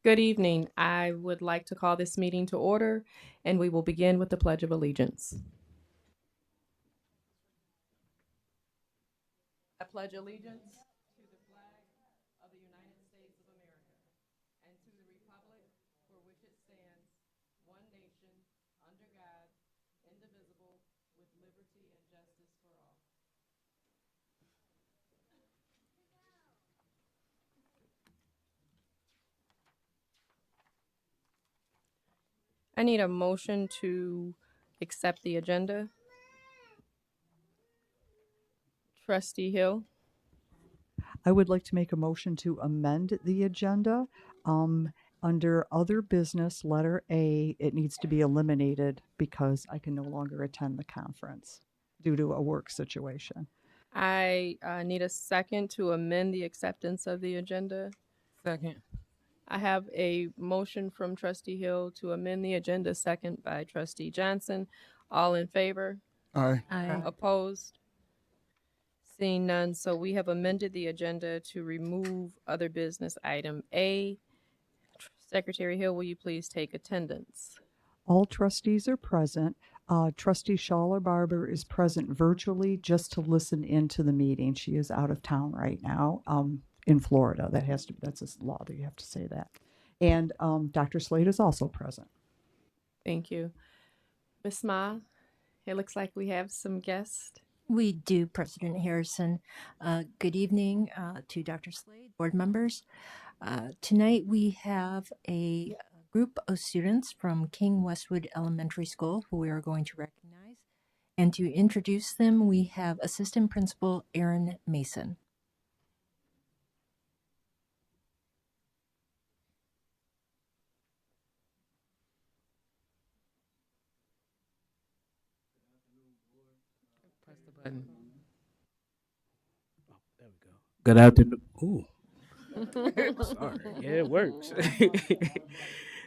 Good evening. I would like to call this meeting to order, and we will begin with the Pledge of Allegiance. I pledge allegiance to the flag of the United States of America and to the republic for which it stands, one nation, under God, indivisible, with liberty and justice for all. I need a motion to accept the agenda. Trustee Hill. I would like to make a motion to amend the agenda. Under other business, letter A, it needs to be eliminated because I can no longer attend the conference due to a work situation. I need a second to amend the acceptance of the agenda. Second. I have a motion from Trustee Hill to amend the agenda, second by Trustee Johnson. All in favor? Aye. Opposed? Seeing none, so we have amended the agenda to remove other business item A. Secretary Hill, will you please take attendance? All trustees are present. Trustee Schaller Barber is present virtually just to listen into the meeting. She is out of town right now in Florida. That's a law that you have to say that. And Dr. Slade is also present. Thank you. Ms. Ma, it looks like we have some guests. We do, President Harrison. Good evening to Dr. Slade, board members. Tonight we have a group of students from King Westwood Elementary School who we are going to recognize. And to introduce them, we have Assistant Principal Aaron Mason. Button. There we go. Good afternoon. Ooh, sorry. Yeah, it works.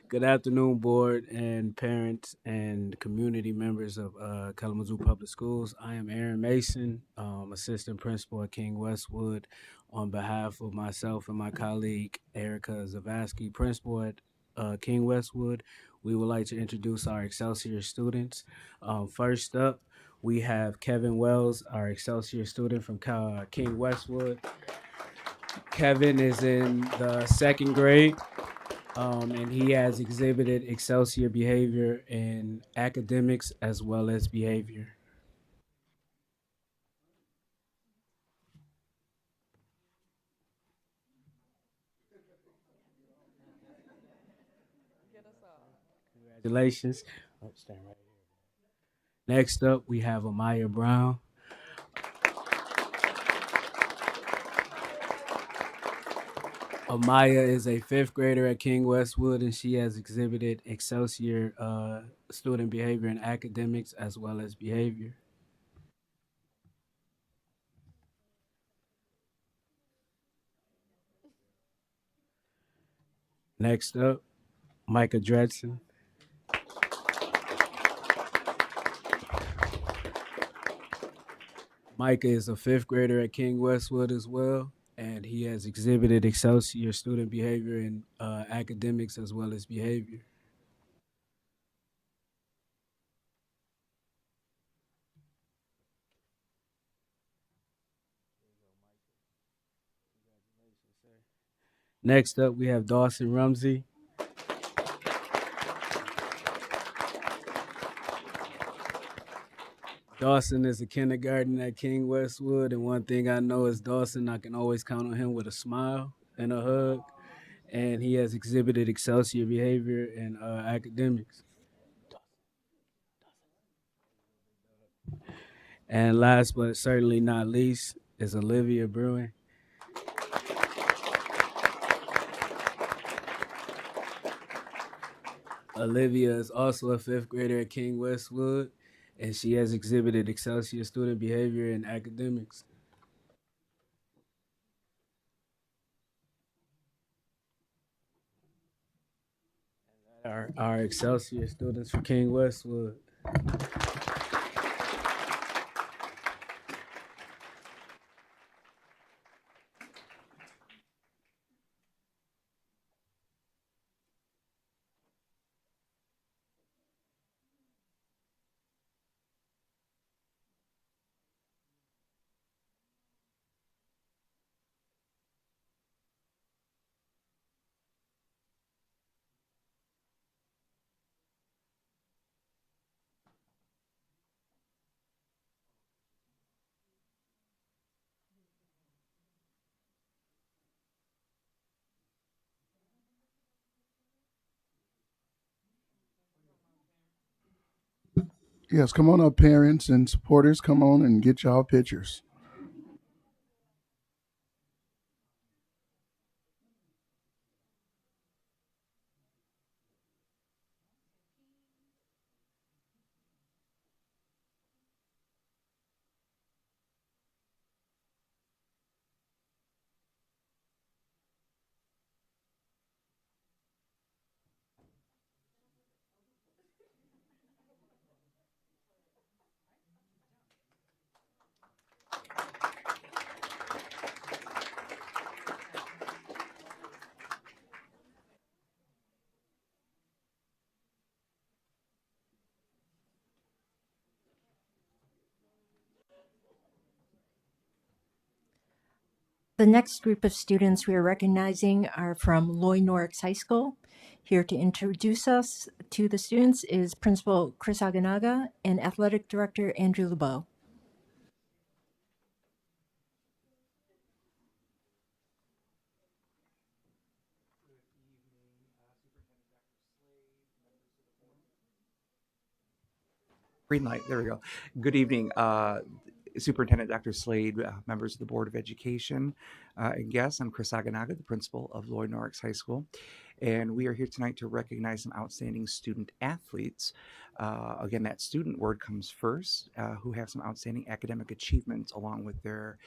Good afternoon, board and parents and community members of Kalamazoo Public Schools. I am Aaron Mason, assistant principal at King Westwood. On behalf of myself and my colleague Erica Zavasky, principal at King Westwood, we would like to introduce our Excelsior students. First up, we have Kevin Wells, our Excelsior student from King Westwood. Kevin is in the second grade, and he has exhibited Excelsior behavior in academics as well as behavior. Congratulations. Oh, stand right here. Next up, we have Amaya Brown. Amaya is a fifth grader at King Westwood, and she has exhibited Excelsior student behavior in academics as well as behavior. Next up, Micah Dredson. Micah is a fifth grader at King Westwood as well, and he has exhibited Excelsior student behavior in academics as well as behavior. Next up, we have Dawson Rumsey. Dawson is a kindergarten at King Westwood, and one thing I know is Dawson, I can always count on him with a smile and a hug, and he has exhibited Excelsior behavior in academics. And last but certainly not least is Olivia Bruin. Olivia is also a fifth grader at King Westwood, and she has exhibited Excelsior student behavior in academics. Our Excelsior students for King Westwood. Yes, come on up, parents and supporters. Come on and get y'all pictures. The next group of students we are recognizing are from Loy Norix High School. Here to introduce us to the students is Principal Chris Aganaga and Athletic Director Andrew LeBeau. Green light. There we go. Good evening. Superintendent Dr. Slade, members of the Board of Education, and guests. I'm Chris Aganaga, the principal of Lloyd Norris High School. And we are here tonight to recognize some outstanding student athletes. Again, that student word comes first, who have some outstanding academic achievements along with their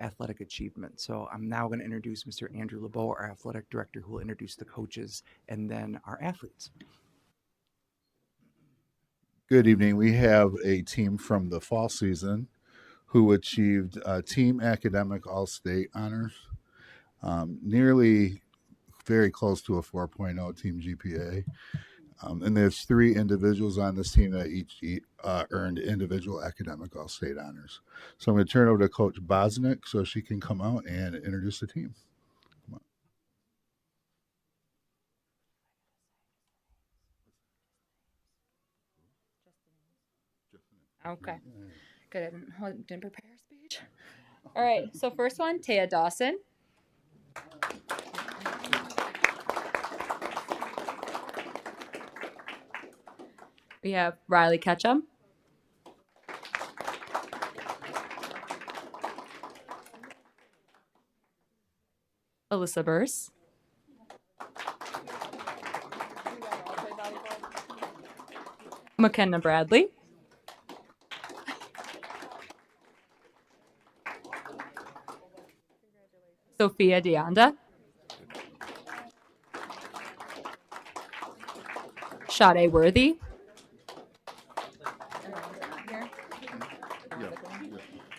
athletic achievements. So I'm now going to introduce Mr. Andrew LeBeau, our athletic director, who will introduce the coaches and then our athletes. Good evening. We have a team from the fall season who achieved team academic all-state honors, nearly very close to a 4.0 team GPA. And there's 3 individuals on this team that each earned individual academic all-state honors. So I'm going to turn it over to Coach Bosnick so she can come out and introduce the team. Okay. Good. Didn't prepare a speech. All right. So first one, Taya Dawson. We have Riley Ketchum. Alyssa Burse. McKenna Bradley. Sophia Deonda. Sade Worthy.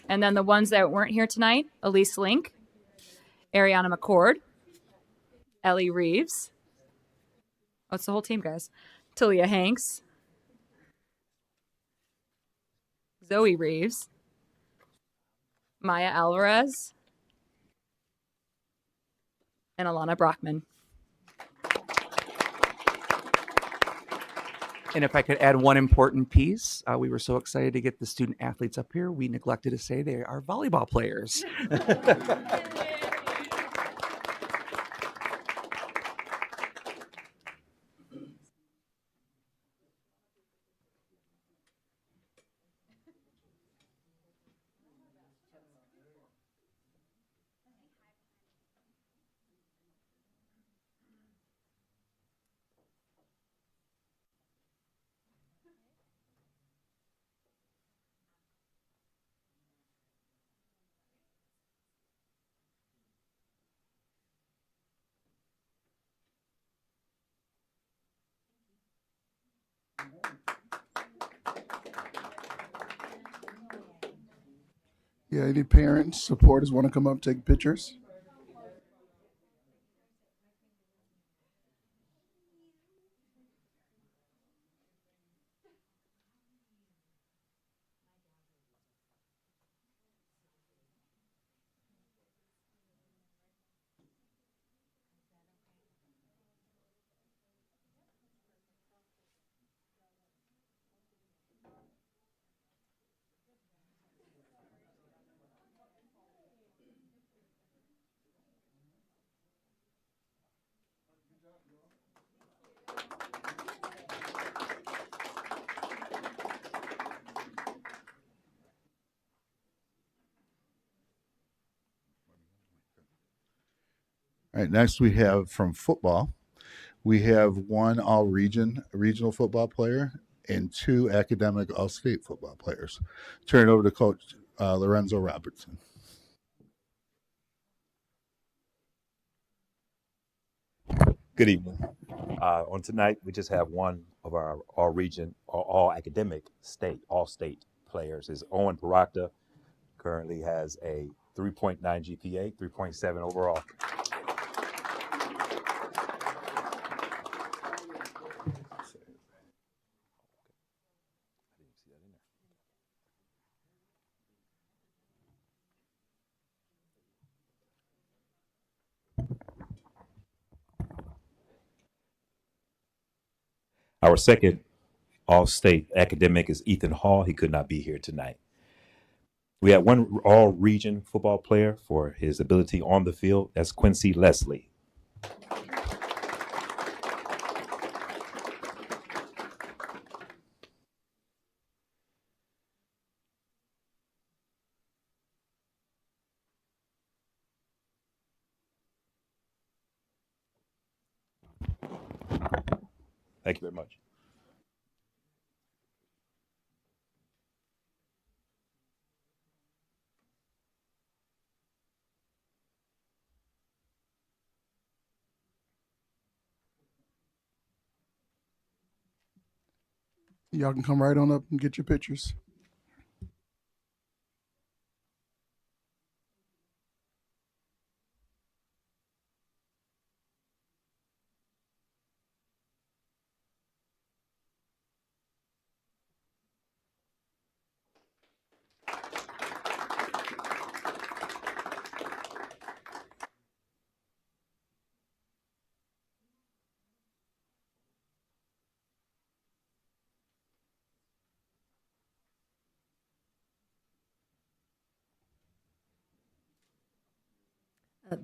And then the ones that weren't here tonight, Elise Link, Ariana McCord, Ellie Reeves. Oh, it's the whole team, guys. Talia Hanks, Zoe Reeves, Maya Alvarez, and Alana Brockman. And if I could add one important piece, we were so excited to get the student athletes up here. We neglected to say they are volleyball players. Yeah, any parents, supporters want to come up, take pictures? All right, next we have from football. We have 1 regional football player and 2 academic all-state football players. Turn it over to Coach Lorenzo Robertson. Good evening. On tonight, we just have one of our all-region or all-academic all-state players. Is Owen Parakta. Currently has a 3.9 GPA, 3.7 overall. Our second all-state academic is Ethan Hall. He could not be here tonight. We have 1 all-region football player for his ability on the field. That's Quincy Leslie. Thank you very much. Y'all can come right on up and get your pictures.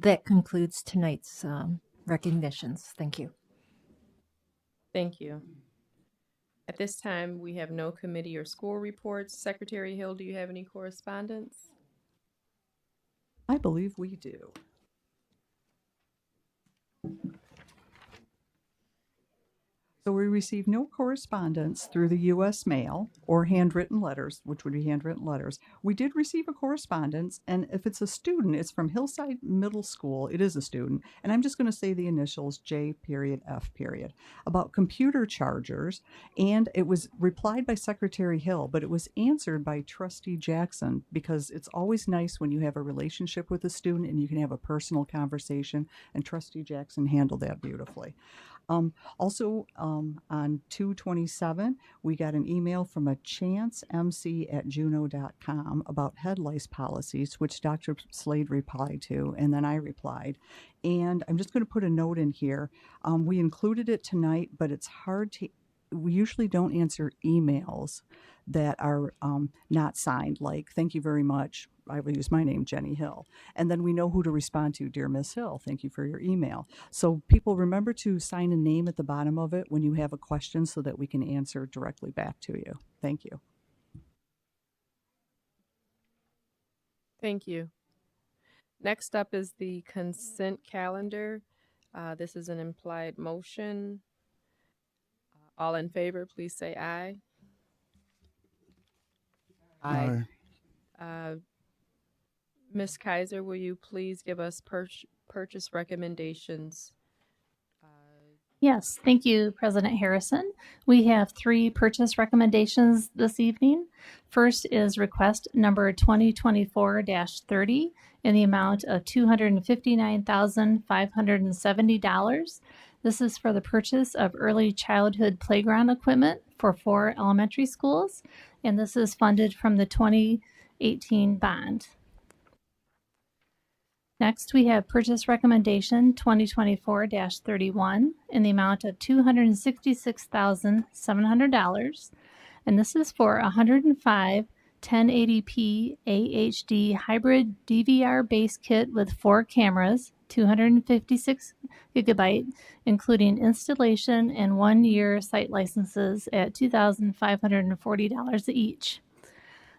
That concludes tonight's recognitions. Thank you. Thank you. At this time, we have no committee or school reports. Secretary Hill, do you have any correspondence? I believe we do. So we received no correspondence through the U.S. mail or handwritten letters, which would be handwritten letters. We did receive a correspondence, and if it's a student, it's from Hillside Middle School. It is a student, and I'm just going to say the initials J.F. about computer chargers, and it was replied by Secretary Hill, but it was answered by Trustee Jackson, because it's always nice when you have a relationship with a student and you can have a personal conversation, and Trustee Jackson handled that beautifully. Also, on 2/27, we got an email from a chancemc@juno.com about head lice policies, which Dr. Slade replied to, and then I replied. And I'm just going to put a note in here. We included it tonight, but it's hard to, we usually don't answer emails that are not signed, like, thank you very much. I will use my name, Jenny Hill. And then we know who to respond to, dear Miss Hill, thank you for your email. So people, remember to sign a name at the bottom of it when you have a question so that we can answer directly back to you. Thank you. Thank you. Next up is the consent calendar. This is an implied motion. All in favor, please say aye. Aye. Ms. Kaiser, will you please give us purchase recommendations? Yes, thank you, President Harrison. We have 3 purchase recommendations this evening. First is request number 2024-30 in the amount of $259,570. This is for the purchase of early childhood playground equipment for 4 elementary schools, and this is funded from the 2018 bond. Next, we have purchase recommendation 2024-31 in the amount of $266,700. And this is for 105 1080p AHD hybrid DVR base kit with 4 cameras, 256 gigabyte, including installation and 1-year site licenses at $2,540 each.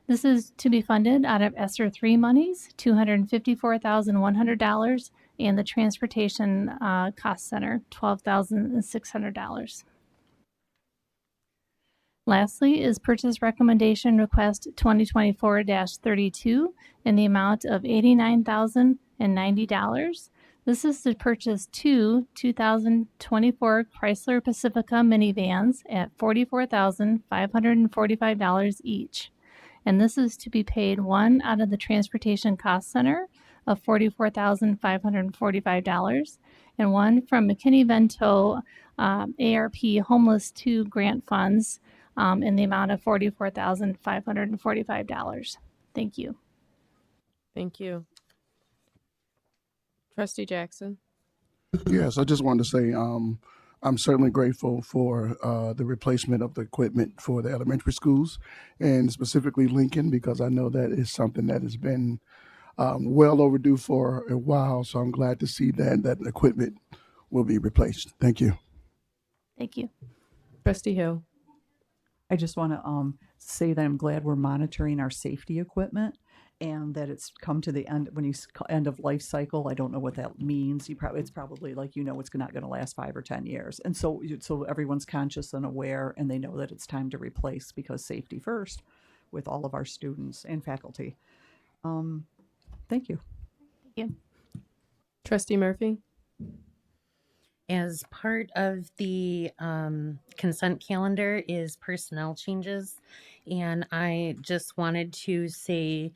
This is to be funded out of ESSER 3 monies, $254,100, and the Transportation Cost Center, $12,600. Lastly is purchase recommendation request 2024-32 in the amount of $89,090. This is to purchase 2 2024 Chrysler Pacifica minivans at $44,545 each. And this is to be paid, one out of the Transportation Cost Center of $44,545, and one from McKinney-Vento ARP Homeless 2 grant funds in the amount of $44,545. Thank you. Thank you. Trustee Jackson. Yes, I just wanted to say I'm certainly grateful for the replacement of the equipment for the elementary schools, and specifically Lincoln, because I know that is something that has been well overdue for a while. So I'm glad to see that equipment will be replaced. Thank you. Thank you. Trustee Hill. I just want to say that I'm glad we're monitoring our safety equipment and that it's come to the end when end of life cycle. I don't know what that means. It's probably like, it's not going to last 5 or 10 years. And so everyone's conscious and aware and they know that it's time to replace because safety first with all of our students and faculty. Thank you. Thank you. Trustee Murphy? As part of the consent calendar is personnel changes. And I just wanted to say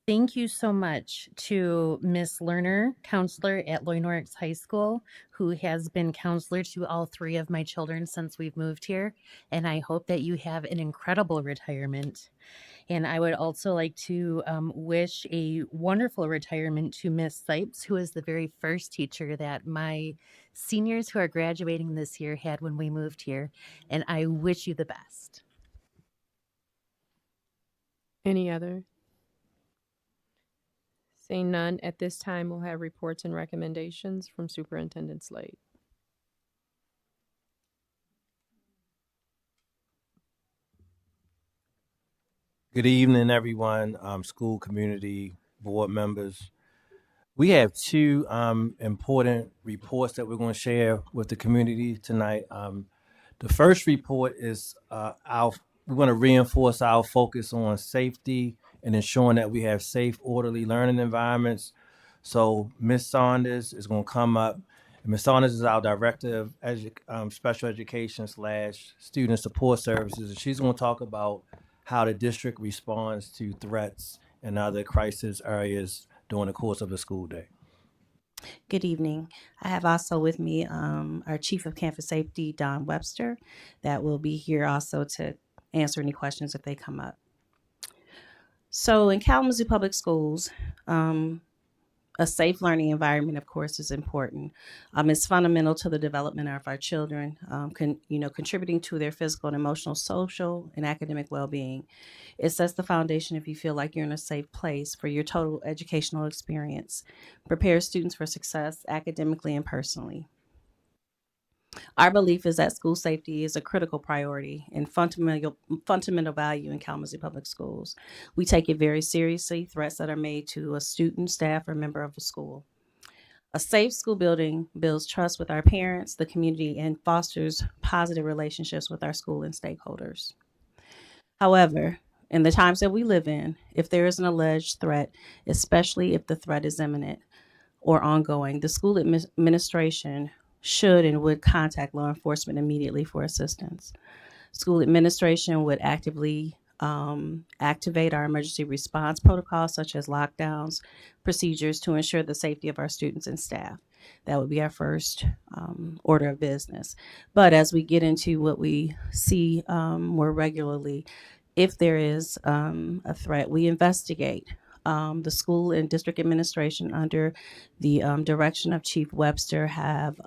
thank you so much to Miss Lerner, counselor at Loy Norrix High School, who has been counselor to all 3 of my children since we've moved here. And I hope that you have an incredible retirement. And I would also like to wish a wonderful retirement to Miss Sipes, who is the very first teacher that my seniors who are graduating this year had when we moved here. And I wish you the best. Any other? Seeing none, at this time we'll have reports and recommendations from Superintendent Slade. Good evening, everyone, school community, board members. We have 2 important reports that we're going to share with the community tonight. The first report is we're going to reinforce our focus on safety and ensuring that we have safe, orderly learning environments. So Ms. Saunders is going to come up. And Ms. Saunders is our Director of Special Education / Student Support Services. And she's going to talk about how the district responds to threats and other crisis areas during the course of the school day. Good evening. I have also with me our Chief of Campus Safety, Don Webster, that will be here also to answer any questions if they come up. So in Kalamazoo Public Schools, a safe learning environment, of course, is important. It's fundamental to the development of our children, contributing to their physical and emotional, social, and academic well-being. It sets the foundation if you feel like you're in a safe place for your total educational experience. Prepares students for success academically and personally. Our belief is that school safety is a critical priority and fundamental value in Kalamazoo Public Schools. We take it very seriously, threats that are made to a student, staff, or member of a school. A safe school building builds trust with our parents, the community, and fosters positive relationships with our school and stakeholders. However, in the times that we live in, if there is an alleged threat, especially if the threat is imminent or ongoing, the school administration should and would contact law enforcement immediately for assistance. School administration would actively activate our emergency response protocols, such as lockdowns, procedures to ensure the safety of our students and staff. That would be our first order of business. But as we get into what we see more regularly, if there is a threat, we investigate. The school and district administration under the direction of Chief Webster have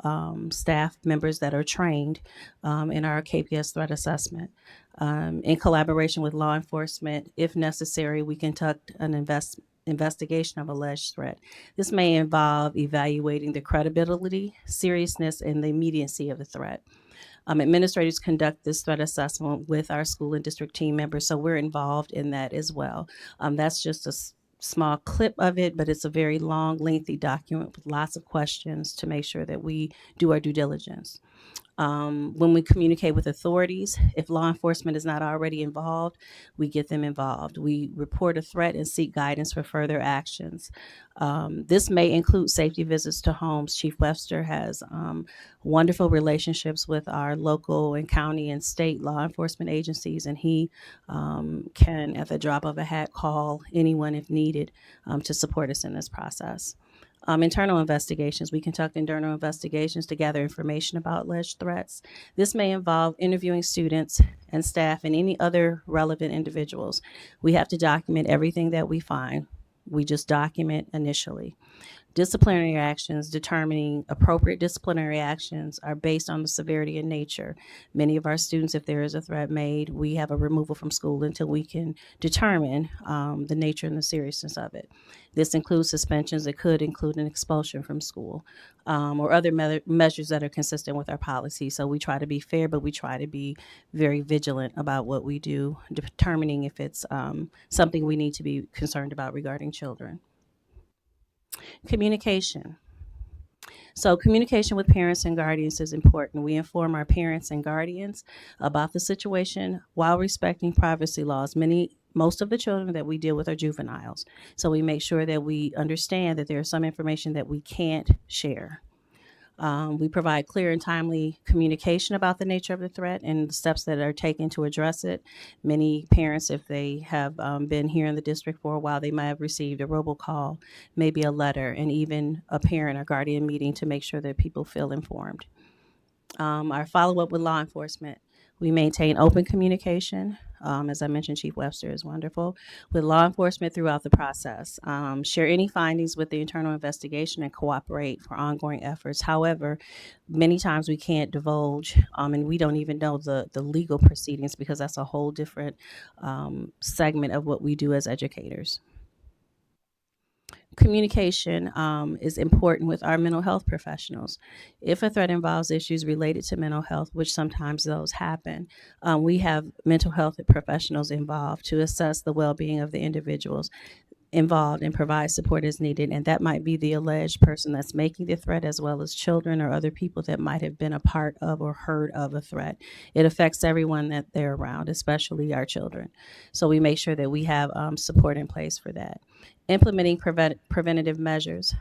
staff members that are trained in our KPS threat assessment. In collaboration with law enforcement, if necessary, we conduct an investigation of alleged threat. This may involve evaluating the credibility, seriousness, and the immediacy of the threat. Administrators conduct this threat assessment with our school and district team members, so we're involved in that as well. That's just a small clip of it, but it's a very long, lengthy document with lots of questions to make sure that we do our due diligence. When we communicate with authorities, if law enforcement is not already involved, we get them involved. We report a threat and seek guidance for further actions. This may include safety visits to homes. Chief Webster has wonderful relationships with our local and county and state law enforcement agencies, and he can, at the drop of a hat, call anyone if needed to support us in this process. Internal investigations. We conduct internal investigations to gather information about alleged threats. This may involve interviewing students and staff and any other relevant individuals. We have to document everything that we find. We just document initially. Disciplinary actions, determining appropriate disciplinary actions, are based on the severity and nature. Many of our students, if there is a threat made, we have a removal from school until we can determine the nature and the seriousness of it. This includes suspensions. It could include an expulsion from school, or other measures that are consistent with our policy. So we try to be fair, but we try to be very vigilant about what we do, determining if it's something we need to be concerned about regarding children. Communication. So communication with parents and guardians is important. We inform our parents and guardians about the situation while respecting privacy laws. Most of the children that we deal with are juveniles. So we make sure that we understand that there is some information that we can't share. We provide clear and timely communication about the nature of the threat and the steps that are taken to address it. Many parents, if they have been here in the district for a while, they might have received a robocall, maybe a letter, and even a parent or guardian meeting to make sure that people feel informed. Our follow-up with law enforcement. We maintain open communication. As I mentioned, Chief Webster is wonderful with law enforcement throughout the process. Share any findings with the internal investigation and cooperate for ongoing efforts. However, many times we can't divulge, and we don't even know the legal proceedings because that's a whole different segment of what we do as educators. Communication is important with our mental health professionals. If a threat involves issues related to mental health, which sometimes those happen, we have mental health professionals involved to assess the well-being of the individuals involved and provide support as needed. And that might be the alleged person that's making the threat, as well as children or other people that might have been a part of or heard of a threat. It affects everyone that they're around, especially our children. So we make sure that we have support in place for that. Implementing preventative measures.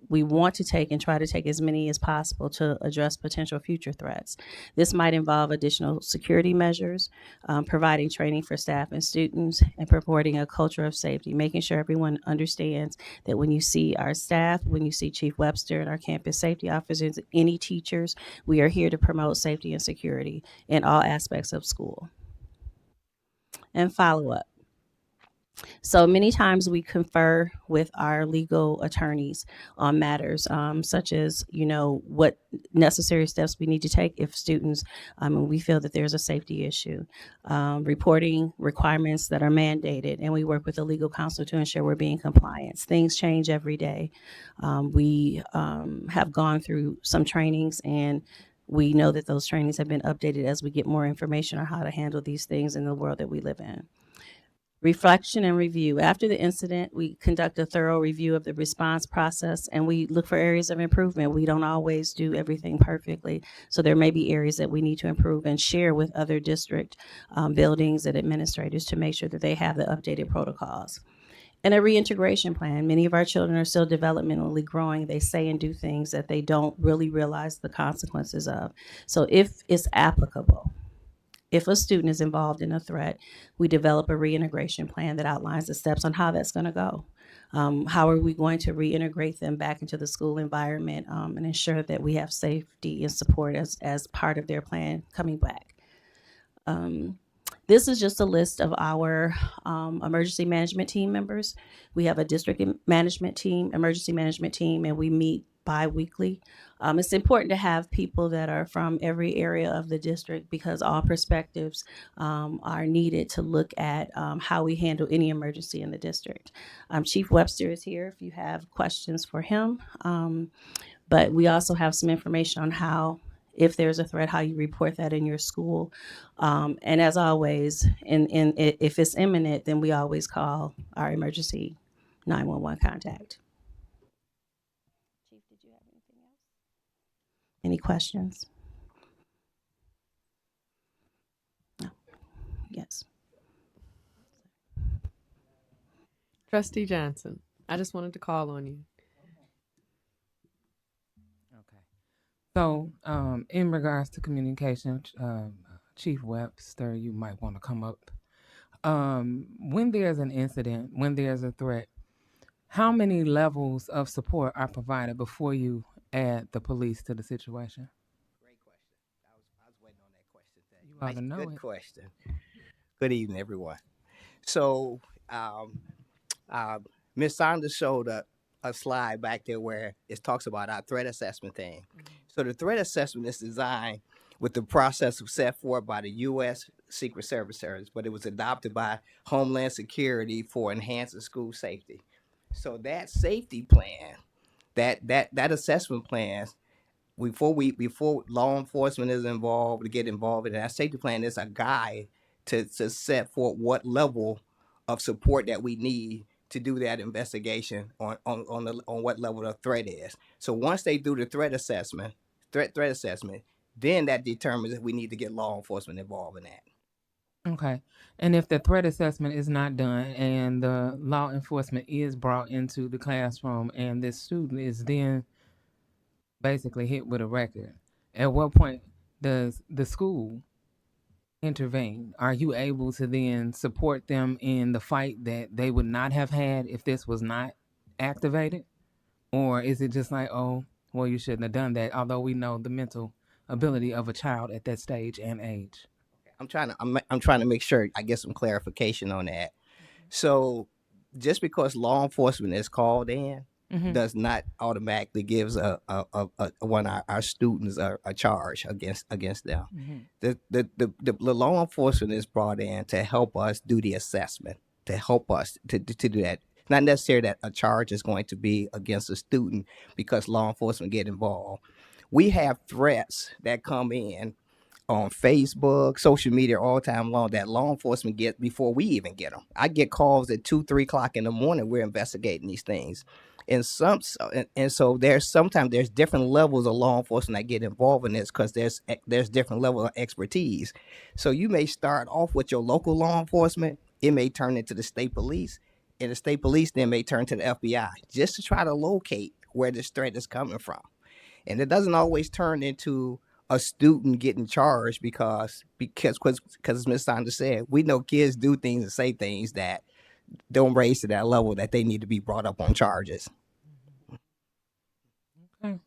We want to take and try to take as many as possible to address potential future threats. This might involve additional security measures, providing training for staff and students, and promoting a culture of safety, making sure everyone understands that when you see our staff, when you see Chief Webster and our campus safety officers, any teachers, we are here to promote safety and security in all aspects of school. And follow-up. So many times we confer with our legal attorneys on matters such as, what necessary steps we need to take if students, we feel that there's a safety issue, reporting requirements that are mandated, and we work with the legal counsel to ensure we're being compliant. Things change every day. We have gone through some trainings, and we know that those trainings have been updated as we get more information on how to handle these things in the world that we live in. Reflection and review. After the incident, we conduct a thorough review of the response process, and we look for areas of improvement. We don't always do everything perfectly, so there may be areas that we need to improve and share with other district buildings and administrators to make sure that they have the updated protocols. And a reintegration plan. Many of our children are still developmentally growing. They say and do things that they don't really realize the consequences of. So if it's applicable, if a student is involved in a threat, we develop a reintegration plan that outlines the steps on how that's going to go. How are we going to reintegrate them back into the school environment and ensure that we have safety and support as part of their plan coming back. This is just a list of our emergency management team members. We have a district management team, emergency management team, and we meet bi-weekly. It's important to have people that are from every area of the district because all perspectives are needed to look at how we handle any emergency in the district. Chief Webster is here if you have questions for him. But we also have some information on how, if there's a threat, how you report that in your school. And as always, if it's imminent, then we always call our emergency 911 contact. Chief, did you have anything else? Any questions? No. Yes. Trustee Johnson, I just wanted to call on you. So, in regards to communication, Chief Webster, you might want to come up. When there's an incident, when there's a threat, how many levels of support are provided before you add the police to the situation? Great question. I was waiting on that question. You ought to know Good it. question. Good evening, everyone. So, Ms. Saunders showed a slide back there where it talks about our threat assessment thing. So the threat assessment is designed with the process set forth by the U.S. Secret Service, but it was adopted by Homeland Security for enhancing school safety. So that safety plan, that assessment plan, before law enforcement is involved to get involved in that safety plan is a guide to set forth what level of support that we need to do that investigation on what level the threat is. So once they do the threat assessment, then that determines if we need to get law enforcement involved in that. Okay. And if the threat assessment is not done and the law enforcement is brought into the classroom and this student is then basically hit with a record, at what point does the school intervene? Are you able to then support them in the fight that they would not have had if this was not activated? Or is it just like, oh, well, you shouldn't have done that, although we know the mental ability of a child at that stage and age? I'm trying to make sure I get some clarification on that. So just because law enforcement is called in does not automatically gives one of our students a charge against them. The law enforcement is brought in to help us do the assessment, to help us to do that. Not necessarily that a charge is going to be against a student because law enforcement get involved. We have threats that come in on Facebook, social media all time long that law enforcement get before we even get them. I get calls at 2-3 o'clock in the morning. We're investigating these things. And so sometimes there's different levels of law enforcement that get involved in this because there's different levels of expertise. So you may start off with your local law enforcement. It may turn into the state police, and the state police then may turn to the FBI just to try to locate where this threat is coming from. And it doesn't always turn into a student getting charged because as Ms. Saunders said, we know kids do things and say things that don't raise to that level that they need to be brought up on charges. Okay.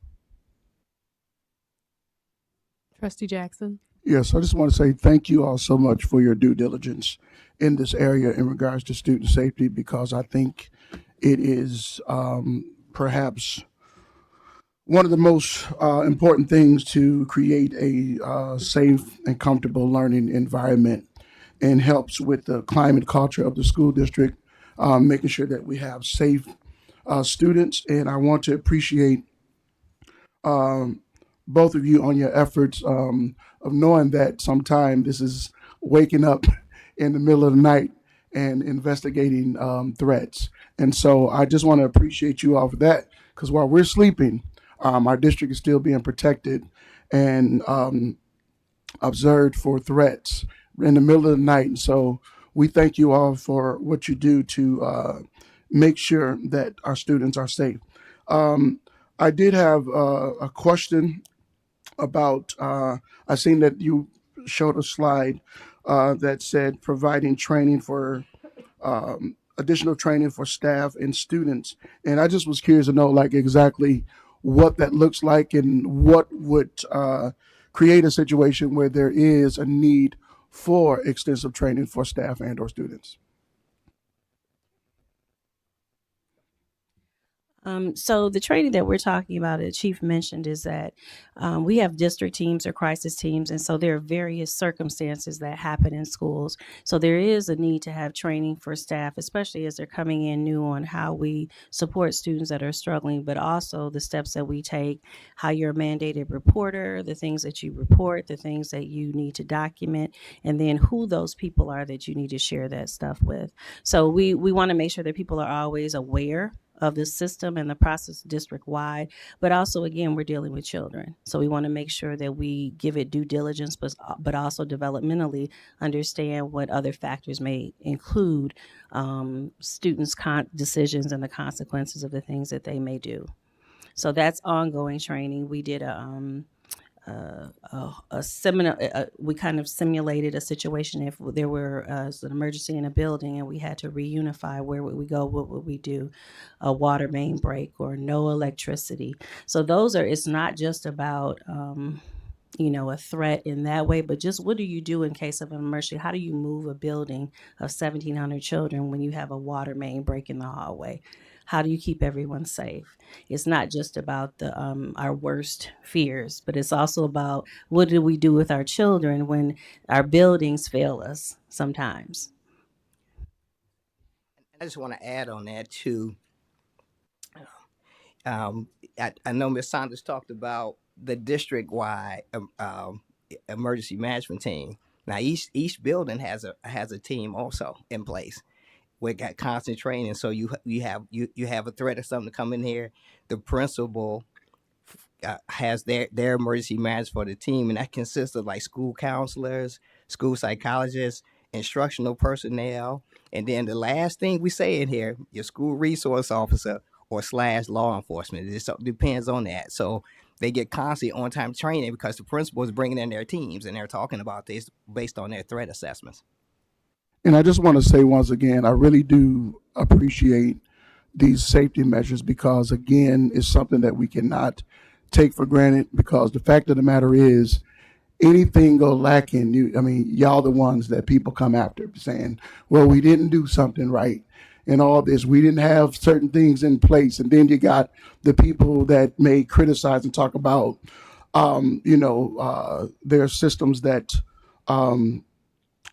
Trustee Jackson. Yes, I just want to say thank you all so much for your due diligence in this area in regards to student safety, because I think it is perhaps one of the most important things to create a safe and comfortable learning environment, and helps with the climate culture of the school district, making sure that we have safe students. And I want to appreciate both of you on your efforts of knowing that sometimes this is waking up in the middle of the night and investigating threats. And so I just want to appreciate you all for that, because while we're sleeping, our district is still being protected and observed for threats in the middle of the night. And so we thank you all for what you do to make sure that our students are safe. I did have a question about, I seen that you showed a slide that said providing training for additional training for staff and students. And I just was curious to know like exactly what that looks like and what would create a situation where there is a need for extensive training for staff and or students. So the training that we're talking about, the chief mentioned, is that we have district teams or crisis teams, and so there are various circumstances that happen in schools. So there is a need to have training for staff, especially as they're coming in new, on how we support students that are struggling, but also the steps that we take, how you're a mandated reporter, the things that you report, the things that you need to document, and then who those people are that you need to share that stuff with. So we want to make sure that people are always aware of the system and the process district-wide, but also, again, we're dealing with children. So we want to make sure that we give it due diligence, but also developmentally understand what other factors may include students' decisions and the consequences of the things that they may do. So that's ongoing training. We did a seminar. We kind of simulated a situation if there were an emergency in a building and we had to reunify. Where would we go? What would we do? A water main break or no electricity. So those are. It's not just about a threat in that way, but just what do you do in case of an emergency? How do you move a building of 1,700 children when you have a water main break in the hallway? How do you keep everyone safe? It's not just about the our worst fears, but it's also about what do we do with our children when our buildings fail us sometimes. I just want to add on that too. I know Ms. Saunders talked about the district-wide emergency management team. Now each building has a team also in place. We got constant training, so you have a threat of something to come in here. The principal has their emergency managers for the team, and that consists of like school counselors, school psychologists, instructional personnel, and then the last thing we say in here, your school resource officer or / law enforcement. It just depends on that. So they get constant on-time training because the principal is bringing in their teams and they're talking about this based on their threat assessments. And I just want to say once again, I really do appreciate these safety measures because, again, it's something that we cannot take for granted because the fact of the matter is anything go lacking, y'all the ones that people come after saying, well, we didn't do something right and all this. We didn't have certain things in place. And then you got the people that may criticize and talk about, there are systems that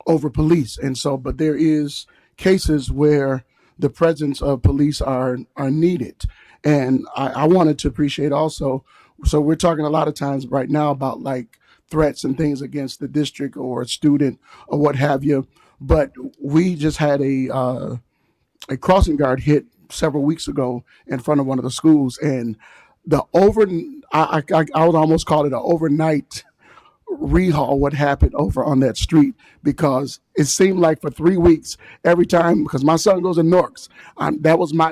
over police. And so, but there is cases where the presence of police are needed. And I wanted to appreciate also, so we're talking a lot of times right now about like threats and things against the district or a student or what have you. But we just had a crossing guard hit several weeks ago in front of one of the schools, and I would almost call it an overnight rehaul what happened over on that street because it seemed like for 3 weeks every time, because my son goes to Norks,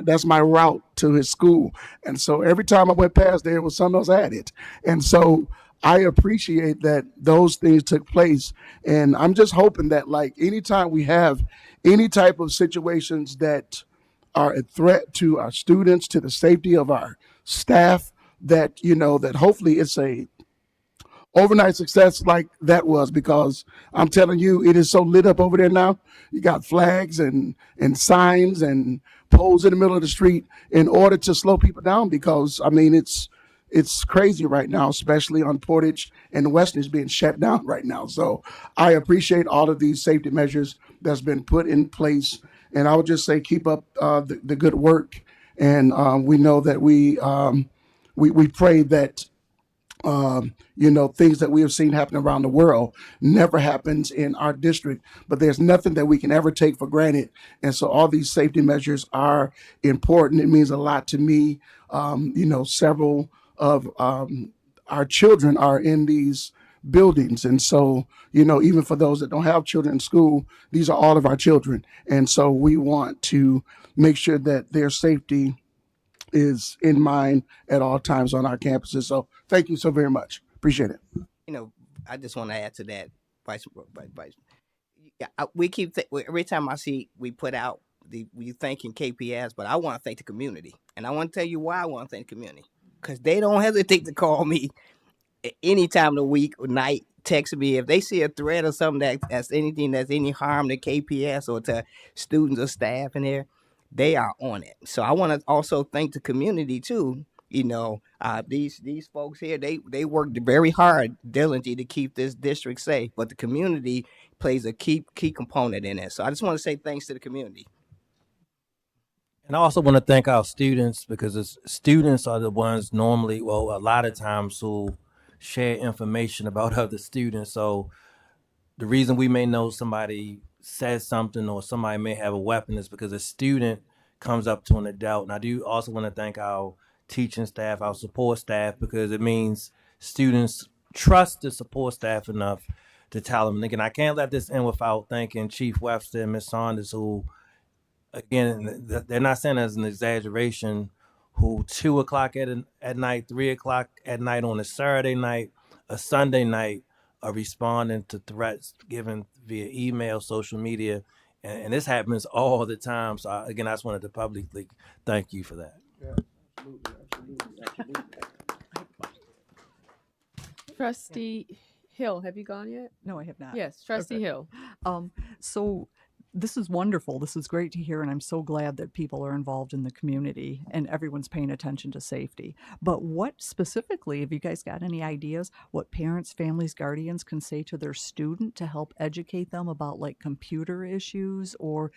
that's my route to his school, and so every time I went past there was something else at it. And so I appreciate that those things took place, and I'm just hoping that like anytime we have any type of situations that are a threat to our students, to the safety of our staff, that that hopefully it's a overnight success like that was, because I'm telling you, it is so lit up over there now. You got flags and signs and poles in the middle of the street in order to slow people down, because it's crazy right now, especially on Portage and Western is being shut down right now. So I appreciate all of these safety measures that's been put in place, and I would just say keep up the good work. And we know that we pray that things that we have seen happen around the world never happens in our district, but there's nothing that we can ever take for granted. And so all these safety measures are important. It means a lot to me. Several of our children are in these buildings. And so, even for those that don't have children in school, these are all of our children. And so we want to make sure that their safety is in mind at all times on our campuses. So thank you so very much. Appreciate it. I just want to add to that, Vice. Yeah, every time I see we put out we thanking KPS, but I want to thank the community, and I want to tell you why I want to thank the community, because they don't hesitate to call me at any time of the week or night, text me if they see a threat or something that's anything that's any harm to KPS or to students or staff in there. They are on it. So I want to also thank the community too. These folks here, they worked very hard, diligently to keep this district safe, but the community plays a key component in it. So I just want to say thanks to the community. And I also want to thank our students, because students are the ones normally, well, a lot of times, who share information about other students. So the reason we may know somebody says something or somebody may have a weapon is because a student comes up to an adult. And I do also want to thank our teaching staff, our support staff, because it means students trust the support staff enough to tell them. And again, I can't let this end without thanking Chief Webster and Ms. Saunders, who, again, they're not saying as an exaggeration, who 2:00 at night, 3:00 at night on a Saturday night, a Sunday night, are responding to threats given via email, social media, and this happens all the time. So again, I just wanted to publicly thank you for that. Yeah, absolutely. Trustee Hill, have you gone yet? No, I have not. Yes, Trustee Okay. Hill. So this is wonderful. This is great to hear, and I'm so glad that people are involved in the community and everyone's paying attention to safety. But what specifically, have you guys got any ideas what parents, families, guardians can say to their student to help educate them about like computer issues or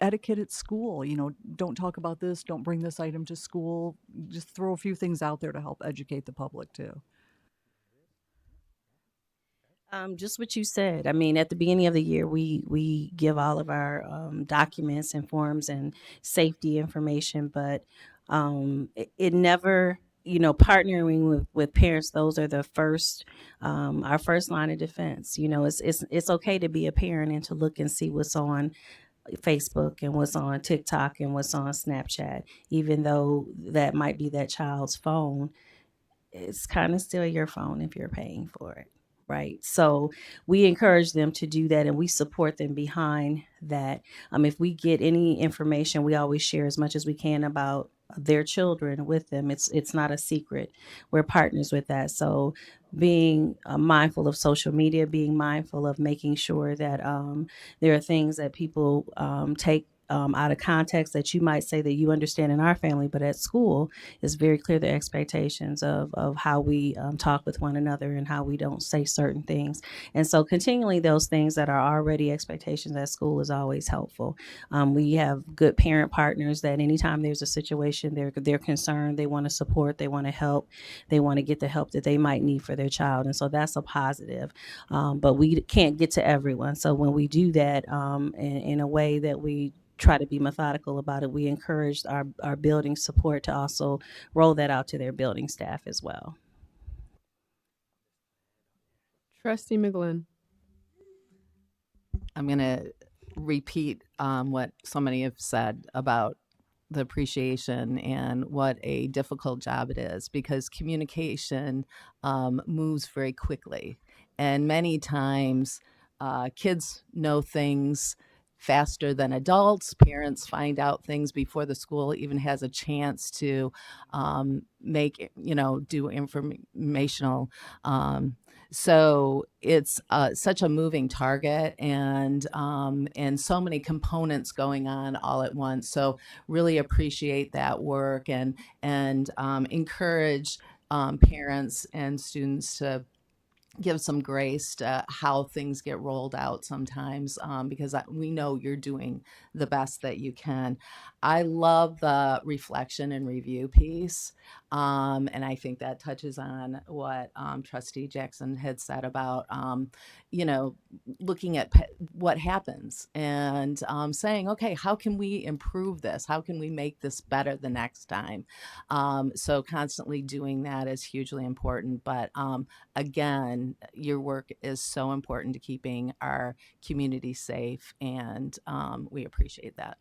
etiquette at school? You know, don't talk about this, don't bring this item to school. Just throw a few things out there to help educate the public too. Just what you said. I mean, at the beginning of the year, we give all of our documents and forms and safety information, but it never, partnering with parents. Those are the first, our first line of defense. It's okay to be a parent and to look and see what's on Facebook and what's on TikTok and what's on Snapchat, even though that might be that child's phone. It's kind of still your phone if you're paying for it, right? So we encourage them to do that and we support them behind that. If we get any information, we always share as much as we can about their children with them. It's not a secret. We're partners with that. So being mindful of social media, being mindful of making sure that there are things that people take out of context that you might say that you understand in our family, but at school it's very clear the expectations of how we talk with one another and how we don't say certain things. And so continually those things that are already expectations at school is always helpful. We have good parent partners that anytime there's a situation, they're concerned, they want to support, they want to help, they want to get the help that they might need for their child. And so that's a positive. But we can't get to everyone. So when we do that in a way that we try to be methodical about it, we encourage our building support to also roll that out to their building staff as well. Trustee McGlynn. I'm going to repeat what so many have said about the appreciation and what a difficult job it is, because communication moves very quickly. And many times kids know things faster than adults. Parents find out things before the school even has a chance to do informational. So it's such a moving target and so many components going on all at once. So really appreciate that work and encourage parents and students to give some grace to how things get rolled out sometimes, because we know you're doing the best that you can. I love the reflection and review piece. And I think that touches on what Trustee Jackson had said about, looking at what happens and saying, okay, how can we improve this? How can we make this better the next time? So constantly doing that is hugely important. But again, your work is so important to keeping our community safe, and we appreciate that.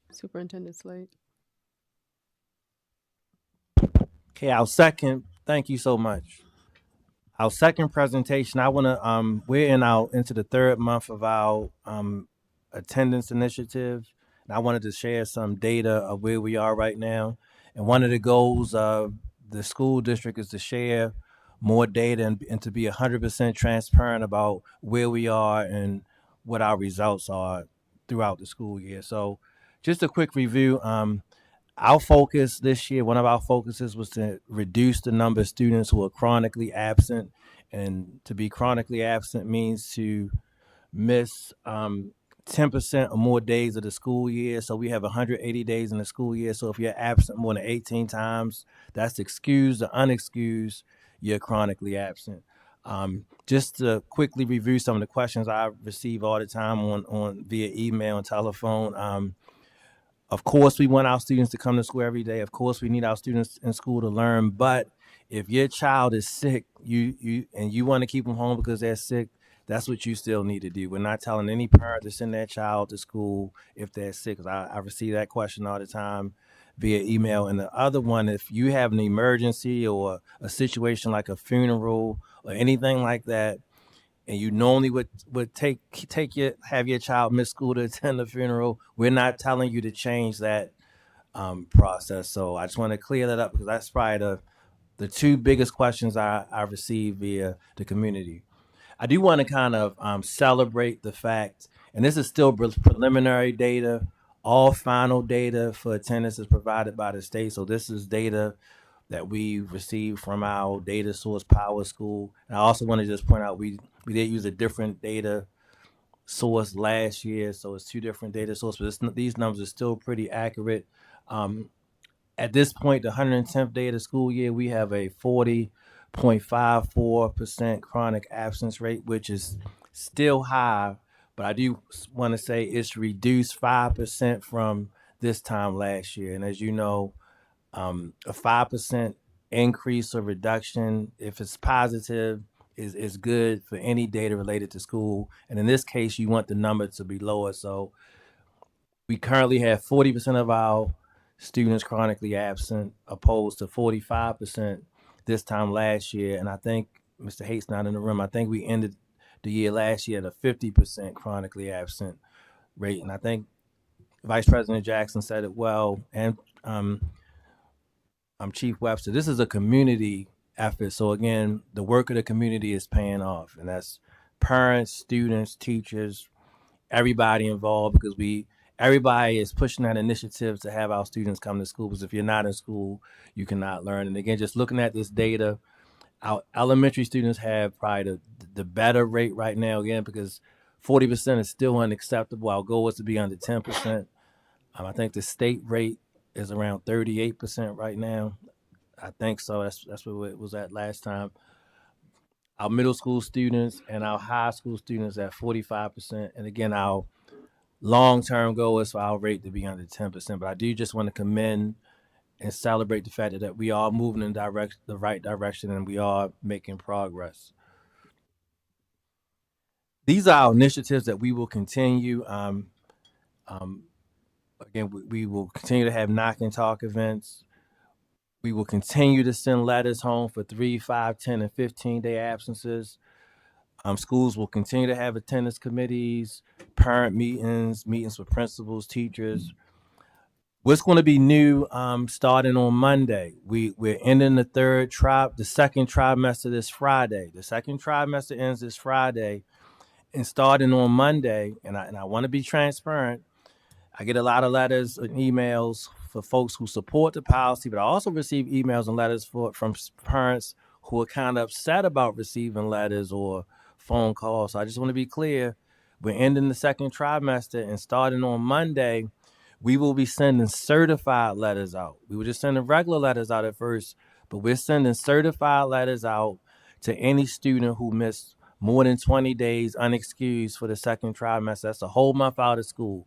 Superintendent Slade. Okay, our second, thank you so much. Our second presentation, I want to, we're into the third month of our attendance initiative. And I wanted to share some data of where we are right now. And one of the goals of the school district is to share more data and to be 100% transparent about where we are and what our results are throughout the school year. So just a quick review. Our focus this year, one of our focuses was to reduce the number of students who are chronically absent. And to be chronically absent means to miss 10% or more days of the school year. So we have 180 days in the school year. So if you're absent more than 18 times, that's excused or unexcused, you're chronically absent. Just to quickly review some of the questions I receive all the time on via email and telephone. Of course, we want our students to come to school every day. Of course, we need our students in school to learn. But if your child is sick, you want to keep them home because they're sick, that's what you still need to do. We're not telling any parent to send their child to school if they're sick. 'Cause I receive that question all the time via email. And the other one, if you have an emergency or a situation like a funeral or anything like that, and you normally would have your child miss school to attend the funeral, we're not telling you to change that process. So I just want to clear that up because that's probably the two biggest questions I received via the community. I do want to kind of celebrate the fact, and this is still preliminary data. All final data for attendance is provided by the state. So this is data that we received from our data source, Power School. And I also want to just point out we did use a different data source last year, so it's two different data sources. But these numbers are still pretty accurate. At this point, the 110th day of the school year, we have a 40.54% chronic absence rate, which is still high, but I do want to say it's reduced 5% from this time last year. And as you know, a 5% increase or reduction, if it's positive, is good for any data related to school. And in this case, you want the number to be lower. So we currently have 40% of our students chronically absent, opposed to 45% this time last year. And I think Mr. Hate's not in the room. I think we ended the year last year at a 50% chronically absent rate. And I think Vice President Jackson said it well, and Chief Webster. This is a community effort. So again, the work of the community is paying off, and that's parents, students, teachers, everybody involved, because everybody is pushing that initiative to have our students come to school, because if you're not in school, you cannot learn. And again, just looking at this data, our elementary students have probably the better rate right now, again, because 40% is still unacceptable. Our goal was to be under 10%. I think the state rate is around 38% right now. I think so. That's what it was at last time. Our middle school students and our high school students at 45%. And again, our long-term goal is for our rate to be under 10%. But I do just want to commend and celebrate the fact that we are moving in the right direction, and we are making progress. These are our initiatives that we will continue. Again, we will continue to have knock and talk events. We will continue to send letters home for 3, 5, 10, and 15-day absences. Schools will continue to have attendance committees, parent meetings with principals, teachers. What's going to be new starting on Monday? We're ending the second trimester this Friday. The second trimester ends this Friday, and starting on Monday, and I want to be transparent. I get a lot of letters and emails for folks who support the policy, but I also receive emails and letters from parents who are kind of upset about receiving letters or phone calls. So I just want to be clear. We're ending the second trimester, and starting on Monday, we will be sending certified letters out. We were just sending regular letters out at first, but we're sending certified letters out to any student who missed more than 20 days unexcused for the second trimester. That's a whole month out of school.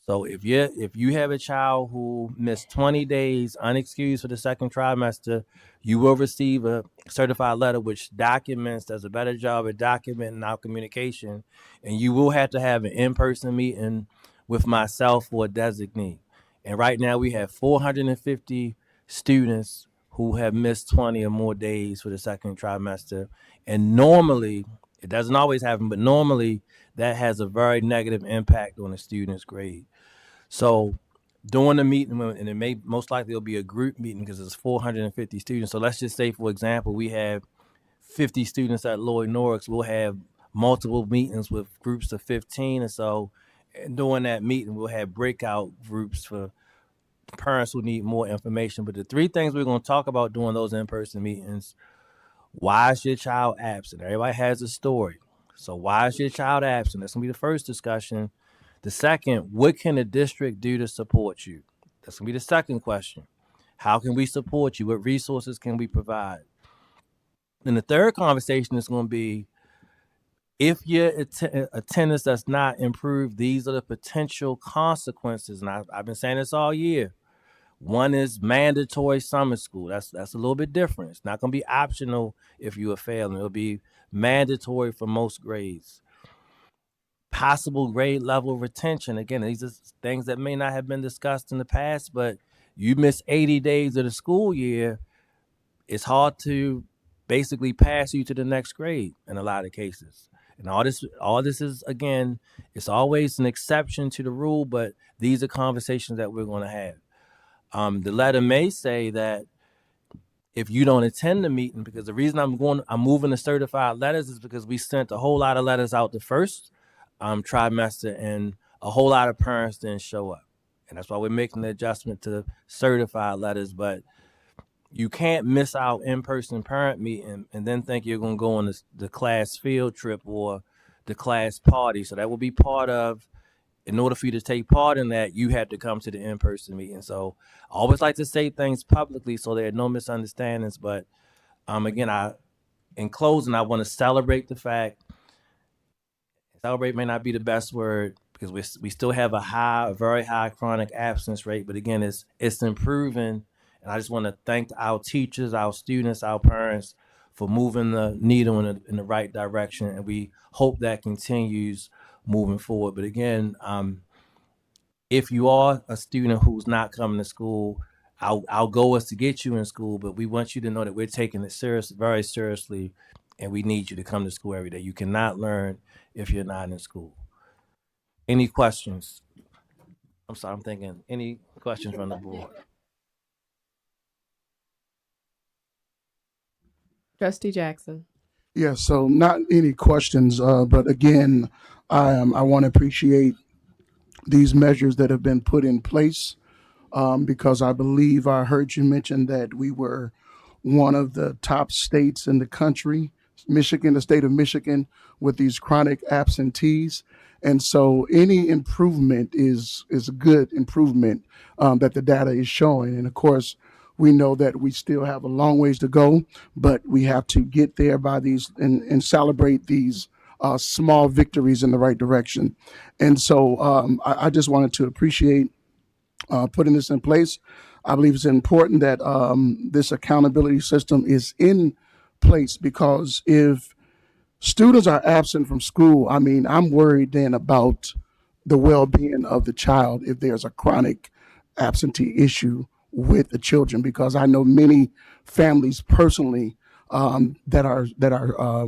So if you have a child who missed 20 days unexcused for the second trimester, you will receive a certified letter which does a better job at documenting our communication, and you will have to have an in-person meeting with myself or a designee. And right now we have 450 students who have missed 20 or more days for the second trimester. And normally, it doesn't always happen, but normally that has a very negative impact on a student's grade. So during the meeting, and it most likely it'll be a group meeting because it's 450 students. So let's just say, for example, we have 50 students at Lloyd Norris. We'll have multiple meetings with groups of 15 or so. And during that meeting, we'll have breakout groups for parents who need more information. But the three things we're going to talk about during those in-person meetings: why is your child absent? Everybody has a story. So why is your child absent? That's going to be the first discussion. The second, what can the district do to support you? That's going to be the second question. How can we support you? What resources can we provide? Then the third conversation is going to be, if your attendance does not improve, these are the potential consequences. And I've been saying this all year. One is mandatory summer school. That's a little bit different. It's not going to be optional if you are failing. It'll be mandatory for most grades. Possible grade level retention. Again, these are things that may not have been discussed in the past, but you miss 80 days of the school year, it's hard to basically pass you to the next grade in a lot of cases. And all this is, again, it's always an exception to the rule, but these are conversations that we're going to have. The letter may say that if you don't attend the meeting, because the reason I'm moving to certified letters is because we sent a whole lot of letters out the first trimester, and a whole lot of parents didn't show up, and that's why we're making the adjustment to certified letters. But you can't miss out in-person parent meeting and then think you're going to go on the class field trip or the class party. So that will be part of, in order for you to take part in that, you had to come to the in-person meeting. So I always like to say things publicly so there are no misunderstandings. But again, in closing, I want to celebrate the fact, celebrate may not be the best word, because we still have a very high chronic absence rate. But again, it's improving. And I just want to thank our teachers, our students, our parents for moving the needle in the right direction. And we hope that continues moving forward. But again, if you are a student who's not coming to school, our goal is to get you in school, but we want you to know that we're taking it very seriously, and we need you to come to school every day. You cannot learn if you're not in school. Any questions? I'm sorry, I'm thinking, any questions from the board? Trustee Jackson. Yeah, so not any questions, but again, I want to appreciate these measures that have been put in place, because I believe I heard you mention that we were one of the top states in the country, Michigan, the state of Michigan, with these chronic absentees. And so any improvement is a good improvement, that the data is showing. And of course, we know that we still have a long ways to go, but we have to get there by these and celebrate these small victories in the right direction. And so I just wanted to appreciate putting this in place. I believe it's important that this accountability system is in place, because if students are absent from school, I mean, I'm worried then about the well-being of the child if there's a chronic absentee issue with the children, because I know many families personally that are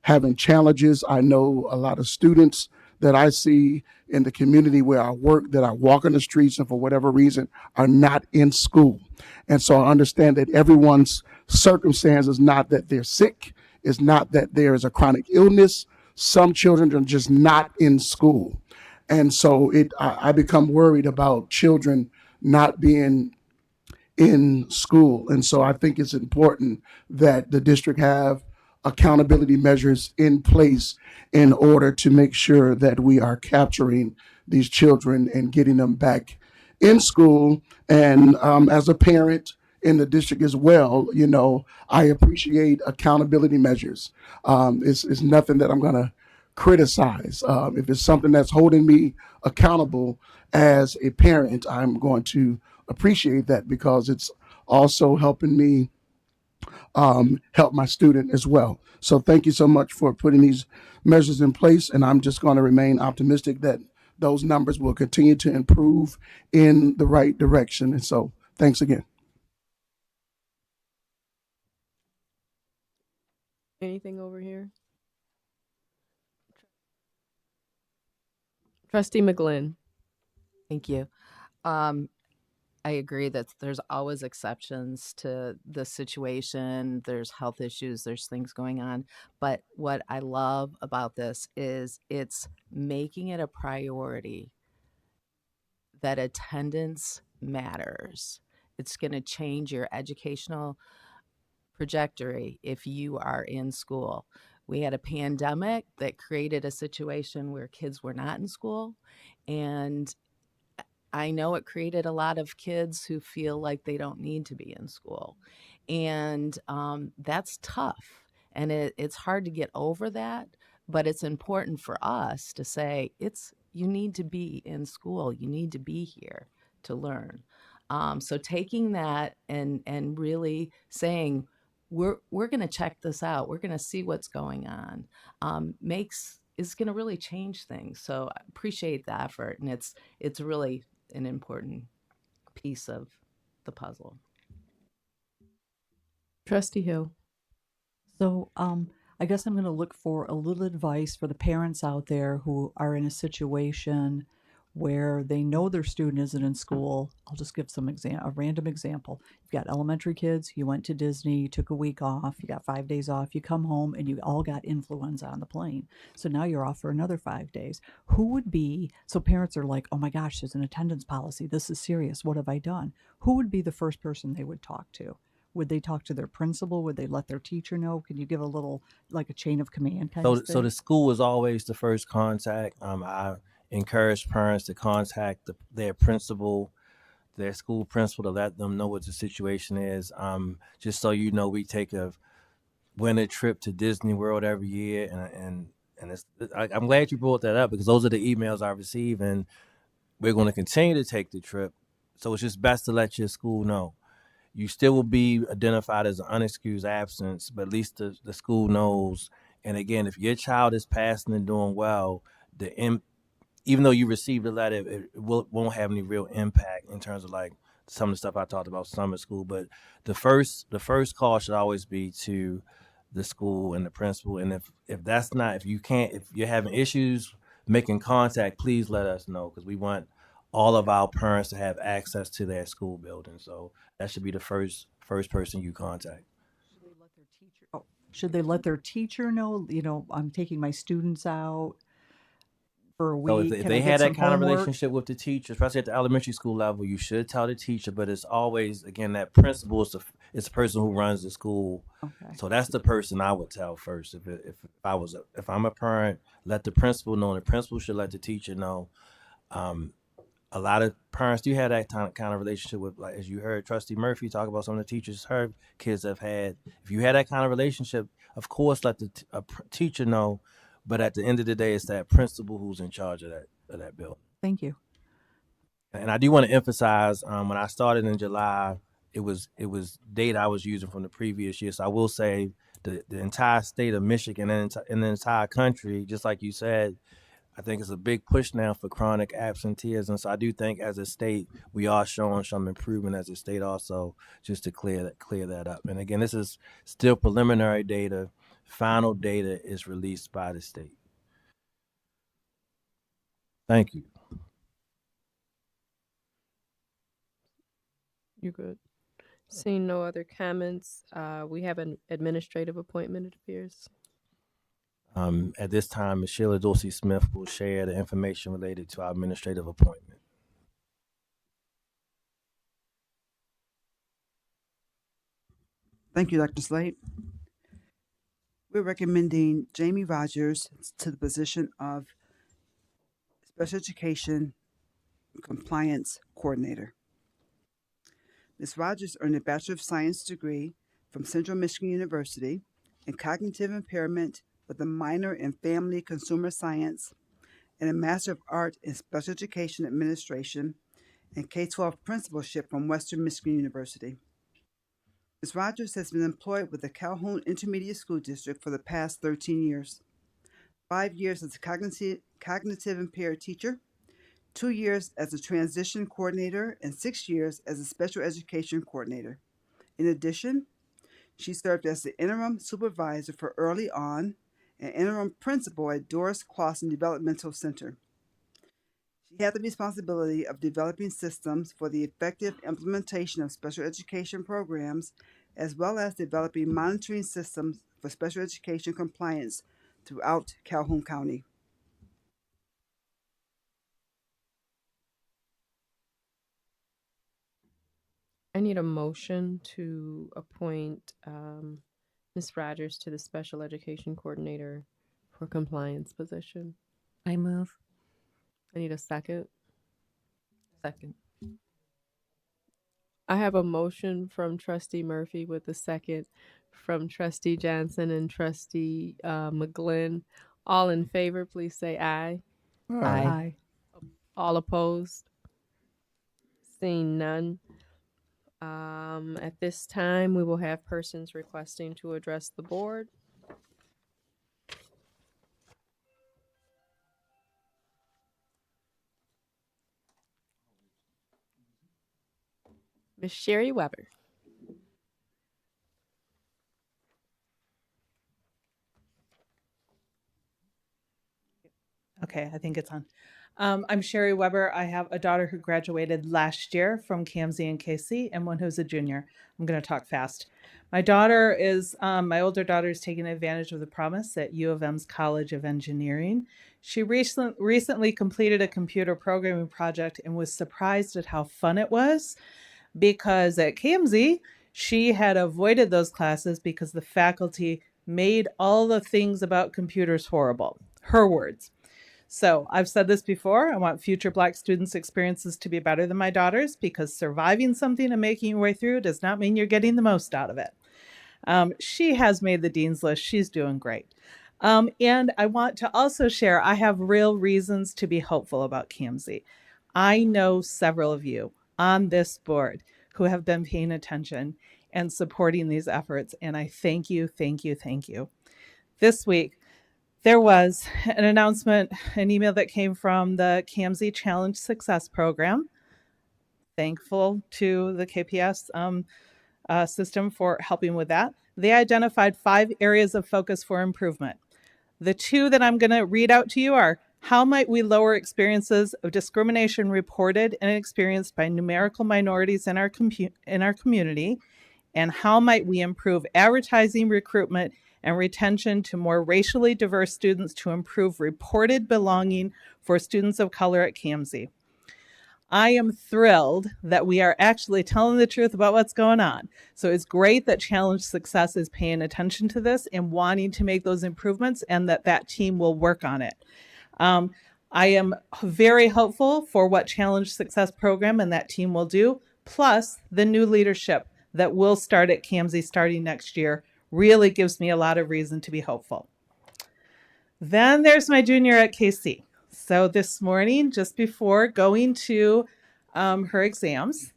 having challenges. I know a lot of students that I see in the community where I work that I walk on the streets and for whatever reason are not in school. And so I understand that everyone's circumstance is not that they're sick, it's not that there is a chronic illness. Some children are just not in school. And so I become worried about children not being in school. And so I think it's important that the district have accountability measures in place in order to make sure that we are capturing these children and getting them back in school. And as a parent in the district as well, you know, I appreciate accountability measures. It's nothing that I'm going to criticize. If it's something that's holding me accountable as a parent, I'm going to appreciate that, because it's also helping me help my student as well. So thank you so much for putting these measures in place, and I'm just going to remain optimistic that those numbers will continue to improve in the right direction. And so thanks again. Anything over here? Trustee McGlynn. Thank you. I agree that there's always exceptions to the situation. There's health issues, there's things going on. But what I love about this is it's making it a priority that attendance matters. It's going to change your educational trajectory if you are in school. We had a pandemic that created a situation where kids were not in school, and I know it created a lot of kids who feel like they don't need to be in school. And that's tough. And it's hard to get over that. But it's important for us to say, you need to be in school. You need to be here to learn. So taking that and really saying, we're going to check this out. We're going to see what's going on. Is going to really change things. So I appreciate the effort, and it's really an important piece of the puzzle. Trustee Hill. So I guess I'm going to look for a little advice for the parents out there who are in a situation where they know their student isn't in school. I'll just give a random example. You've got elementary kids, you went to Disney, you took a week off, you got 5 days off, you come home and you all got influenza on the plane. So now you're off for another 5 days. So parents are like, oh my gosh, there's an attendance policy. This is serious. What have I done? Who would be the first person they would talk to? Would they talk to their principal? Would they let their teacher know? Can you give a little, like a chain of command kind of thing? So the school is always the first contact. I encourage parents to contact their principal, their school principal, to let them know what the situation is. Just so you know, we take a winter trip to Disney World every year, and I'm glad you brought that up, because those are the emails I receive, and we're going to continue to take the trip. So it's just best to let your school know. You still will be identified as an unexcused absence, but at least the school knows. And again, if your child is passing and doing well, even though you received a letter, it won't have any real impact in terms of like some of the stuff I talked about summer school. But the first call should always be to the school and the principal. And if you're having issues making contact, please let us know, because we want all of our parents to have access to their school building. So that should be the first person you contact. Should they let their teacher know, I'm taking my students out for a So week? if Can they I get had some that kind of homework? relationship with the teacher, especially at the elementary school level, you should tell the teacher. But it's always, again, that principal is the person who runs the school. Okay. So that's the person I would tell first. If I'm a parent, let the principal know, and the principal should let the teacher know. A lot of parents do have that kind of relationship with, like, as you heard Trustee Murphy talk about some of the teachers her kids have had. If you had that kind of relationship, of course, let the teacher know. But at the end of the day, it's that principal who's in charge of that building. Thank you. And I do want to emphasize, when I started in July, it was data I was using from the previous year. So I will say the entire state of Michigan and the entire country, just like you said, I think it's a big push now for chronic absenteeism. So I do think as a state, we are showing some improvement as a state also, just to clear that up. And again, this is still preliminary data. Final data is released by the state. Thank you. You're good. Seeing no other comments, we have an administrative appointment, it appears. At this time, Ms. Sheila Dorsey Smith will share the information related to our administrative appointment. Thank you, Dr. Slade. We're recommending Jamie Rogers to the position of Special Education Compliance Coordinator. Ms. Rogers earned a Bachelor of Science degree from Central Michigan University in cognitive impairment with a minor in family consumer science and a Master of Art in Special Education Administration and K-12 principalship from Western Michigan University. Ms. Rogers has been employed with the Calhoun Intermediate School District for the past 13 years. 5 years as a cognitive impaired teacher, 2 years as a transition coordinator, and 6 years as a special education coordinator. In addition, she served as the interim supervisor for early on and interim principal at Doris Clausen Developmental Center. She had the responsibility of developing systems for the effective implementation of special education programs, as well as developing monitoring systems for special education compliance throughout Calhoun County. I need a motion to appoint Ms. Rogers to the Special Education Coordinator for Compliance position. I move. I need a second. Second. I have a motion from Trustee Murphy with a second from Trustee Johnson and Trustee McGlynn. All in favor, please say aye. Aye. All opposed? Seeing none. At this time, we will have persons requesting to address the board. Ms. Sherry Weber. Okay, I think it's on. I'm Sherry Weber. I have a daughter who graduated last year from KMZ and KC and one who's a junior. I'm going to talk fast. My daughter is, my older daughter is taking advantage of the promise at U of M's College of Engineering. She recently completed a computer programming project and was surprised at how fun it was because at KMZ, she had avoided those classes because the faculty made all the things about computers horrible. Her words. So I've said this before. I want future Black students' experiences to be better than my daughter's because surviving something and making your way through does not mean you're getting the most out of it. She has made the dean's list. She's doing great. And I want to also share, I have real reasons to be hopeful about KMZ. I know several of you on this board who have been paying attention and supporting these efforts. And I thank you, thank you, thank you. This week, there was an announcement, an email that came from the KMZ Challenge Success Program. Thankful to the KPS system for helping with that. They identified 5 areas of focus for improvement. The 2 that I'm going to read out to you are: how might we lower experiences of discrimination reported and experienced by numerical minorities in our community? And how might we improve advertising, recruitment, and retention to more racially diverse students to improve reported belonging for students of color at KMZ? I am thrilled that we are actually telling the truth about what's going on. So it's great that Challenge Success is paying attention to this and wanting to make those improvements, and that team will work on it. I am very hopeful for what Challenge Success program and that team will do, plus the new leadership that will start at KMZ starting next year really gives me a lot of reason to be hopeful. Then there's my junior at KC. So this morning, just before going to her exams,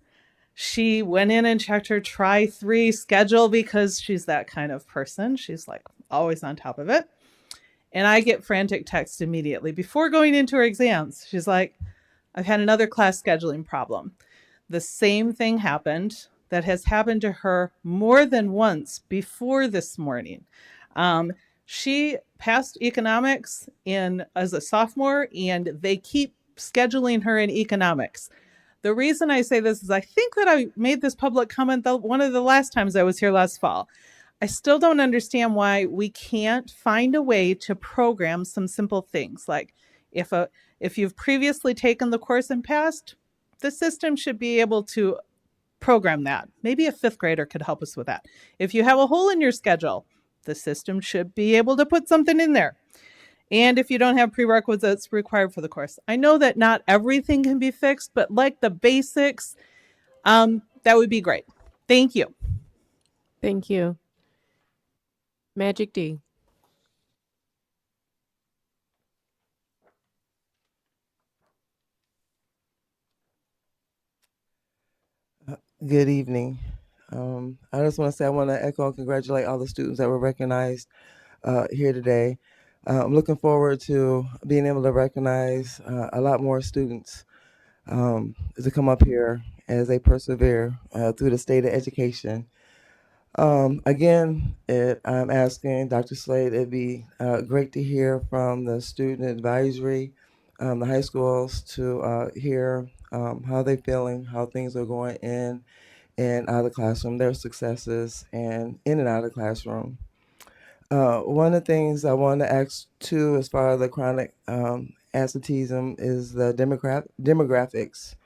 she went in and checked her Try3 schedule because she's that kind of person. She's like always on top of it. And I get frantic text immediately before going into her exams. She's like, I've had another class scheduling problem. The same thing happened that has happened to her more than once before this morning. She passed economics as a sophomore, and they keep scheduling her in economics. The reason I say this is I think that I made this public comment one of the last times I was here last fall. I still don't understand why we can't find a way to program some simple things. Like if you've previously taken the course and passed, the system should be able to program that. Maybe a 5th grader could help us with that. If you have a hole in your schedule, the system should be able to put something in there. And if you don't have prerequisites required for the course. I know that not everything can be fixed, but like the basics, that would be great. Thank you. Thank you. Magic D. Good evening. I just want to say I want to echo and congratulate all the students that were recognized here today. I'm looking forward to being able to recognize a lot more students to come up here as they persevere through the state of education. Again, I'm asking Dr. Slade, it'd be great to hear from the student advisory, the high schools, to hear how they're feeling, how things are going in and out of the classroom, their successes, and in and out of the classroom. One of the things I want to ask too, as far as the chronic absenteeism, is the demographics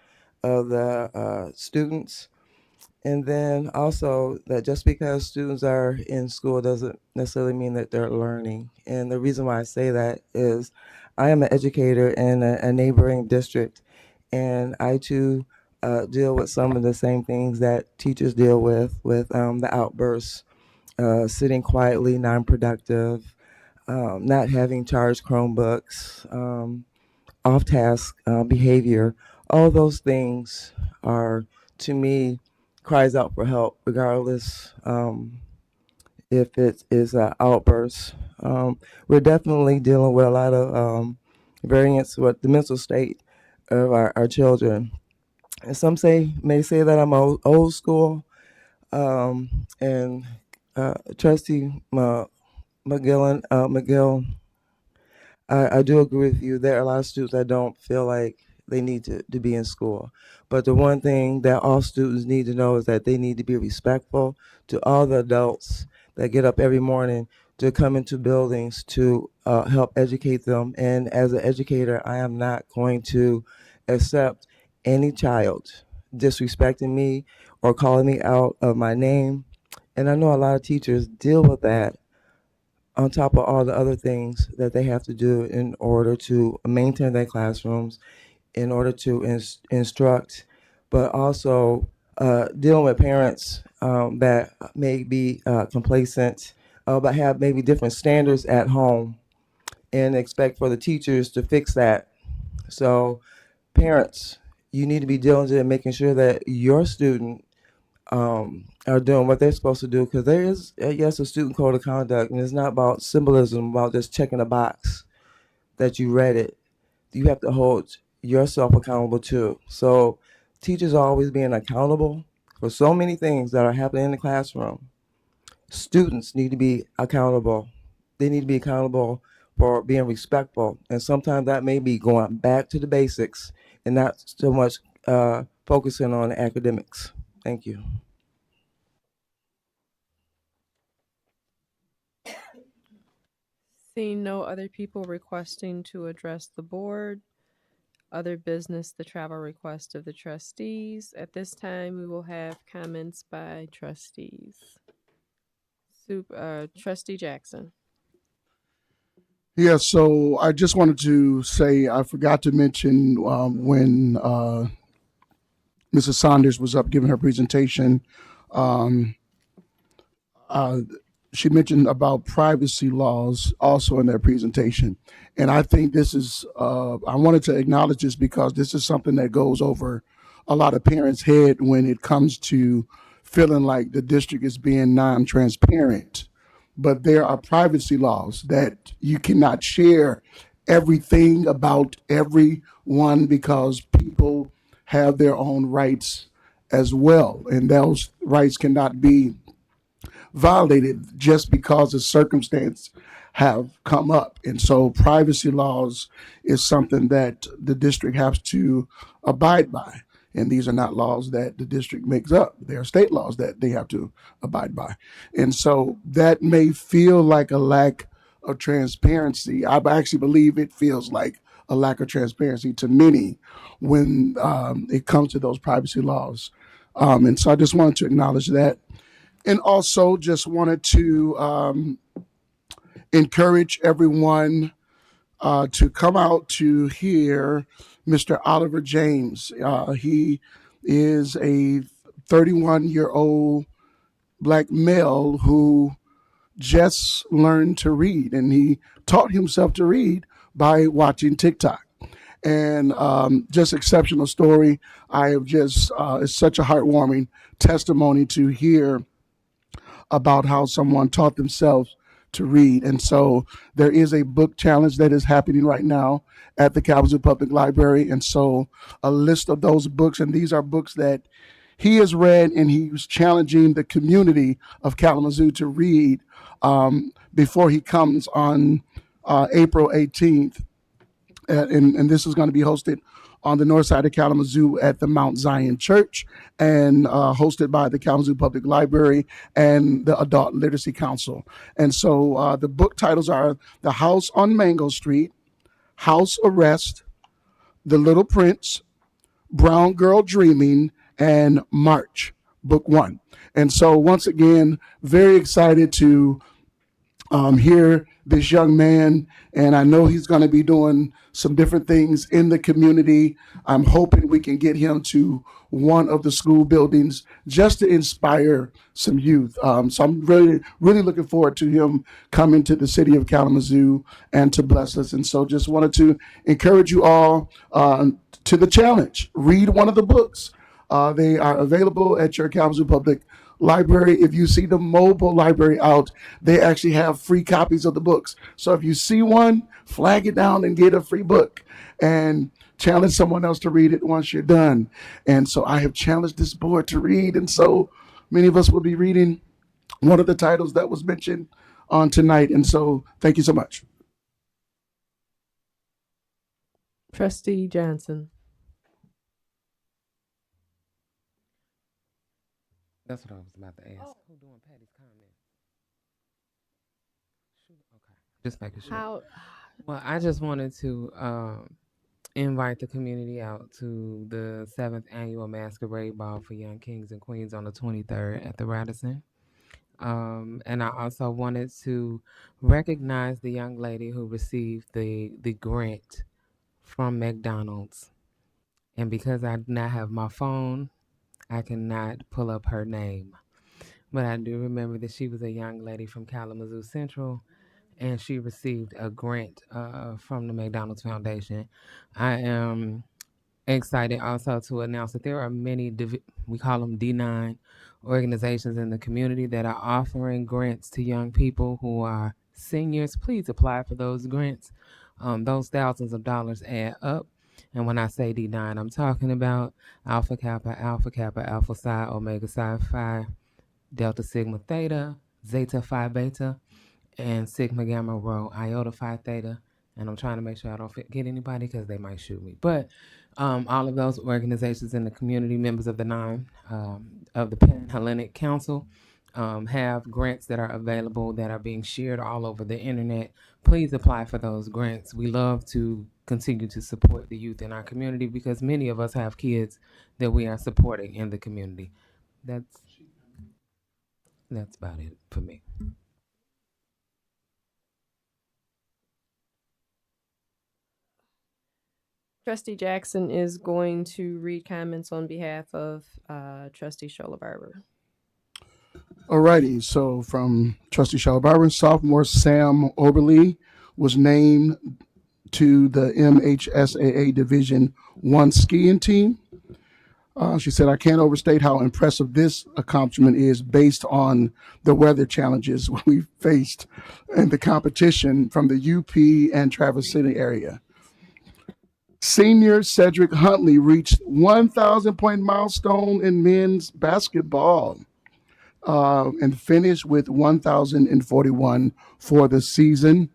of the students. And then also that just because students are in school doesn't necessarily mean that they're learning. And the reason why I say that is I am an educator in a neighboring district, and I too deal with some of the same things that teachers deal with the outbursts, sitting quietly, non-productive, not having charged Chromebooks, off-task behavior. All those things are, to me, cries out for help, regardless if it is an outburst. We're definitely dealing with a lot of variance with the mental state of our children. And some may say that I'm old school, and Trustee McGill, I do agree with you. There are a lot of students that don't feel like they need to be in school. But the one thing that all students need to know is that they need to be respectful to all the adults that get up every morning to come into buildings to help educate them. And as an educator, I am not going to accept any child disrespecting me or calling me out of my name. And I know a lot of teachers deal with that on top of all the other things that they have to do in order to maintain their classrooms, in order to instruct, but also dealing with parents that may be complacent, but have maybe different standards at home and expect for the teachers to fix that. So parents, you need to be diligent in making sure that your student are doing what they're supposed to do, because there is, yes, a student code of conduct, and it's not about symbolism, about just checking a box that you read it. You have to hold yourself accountable too. So teachers are always being accountable for so many things that are happening in the classroom. Students need to be accountable. They need to be accountable for being respectful, and sometimes that may be going back to the basics and not so much focusing on academics. Thank you. Seeing no other people requesting to address the board, other business, the travel request of the trustees. At this time, we will have comments by trustees. Trustee Jackson. Yeah, so I just wanted to say I forgot to mention when Mrs. Saunders was up giving her presentation. Um, uh, she mentioned about privacy laws also in their presentation. And I think this is, I wanted to acknowledge this because this is something that goes over a lot of parents' head when it comes to feeling like the district is being non-transparent. But there are privacy laws that you cannot share everything about everyone because people have their own rights as well. And those rights cannot be violated just because a circumstance have come up. And so privacy laws is something that the district has to abide by. And these are not laws that the district makes up. They are state laws that they have to abide by. And so that may feel like a lack of transparency. I actually believe it feels like a lack of transparency to many when it comes to those privacy laws. And so I just wanted to acknowledge that. And also just wanted to encourage everyone to come out to hear Mr. Oliver James. He is a 31-year-old black male who just learned to read, and he taught himself to read by watching TikTok. And just exceptional story. I have just, it's such a heartwarming testimony to hear about how someone taught themselves to read. And so there is a book challenge that is happening right now at the Kalamazoo Public Library. And so a list of those books, and these are books that he has read, and he was challenging the community of Kalamazoo to read before he comes on April 18th. And this is going to be hosted on the north side of Kalamazoo at the Mount Zion Church, and hosted by the Kalamazoo Public Library and the Adult Literacy Council. And so the book titles are The House on Mango Street, House Arrest, The Little Prince, Brown Girl Dreaming, and March, Book 1. And so once again, very excited to hear this young man, and I know he's going to be doing some different things in the community. I'm hoping we can get him to one of the school buildings just to inspire some youth. So I'm really, really looking forward to him coming to the city of Kalamazoo and to bless us. And so just wanted to encourage you all to the challenge. Read one of the books. They are available at your Kalamazoo Public Library. If you see the mobile library out, they actually have free copies of the books. So if you see one, flag it down and get a free book, and challenge someone else to read it once you're done. And so I have challenged this board to read, and so many of us will be reading one of the titles that was mentioned on tonight. And so thank you so much. Trustee Johnson. That's what I was about to ask. Who doing Patty's comment? Okay. Just making sure. How? Well, I just wanted to invite the community out to the 7th annual Masquerade Ball for Young Kings and Queens on the 23rd at the Radisson. And I also wanted to recognize the young lady who received the grant from McDonald's. And because I do not have my phone, I cannot pull up her name. But I do remember that she was a young lady from Kalamazoo Central, and she received a grant from the McDonald's Foundation. I am excited also to announce that there are many, we call them D9 organizations in the community that are offering grants to young people who are seniors. Please apply for those grants. Those thousands of dollars add up. And when I say D9, I'm talking about Alpha Kappa, Alpha Psi, Omega Psi Phi, Delta Sigma Theta, Zeta Phi Beta, and Sigma Gamma Rho, Iota Phi Theta. And I'm trying to make sure I don't forget anybody because they might shoot me. But all of those organizations in the community, members of the of the Pan-Hellenic Council, have grants that are available that are being shared all over the internet. Please apply for those grants. We love to continue to support the youth in our community because many of us have kids that we are supporting in the community. That's about it for me. Trustee Jackson is going to read comments on behalf of Trustee Shola Barber. Alrighty, so from Trustee Shalabarber, sophomore Sam Oberly was named to the MHSAA Division I skiing team. She said, I can't overstate how impressive this accomplishment is based on the weather challenges we faced in the competition from the UP and Traverse City area. Senior Cedric Huntley reached 1,000 point milestone in men's basketball and finished with 1,041 for the season.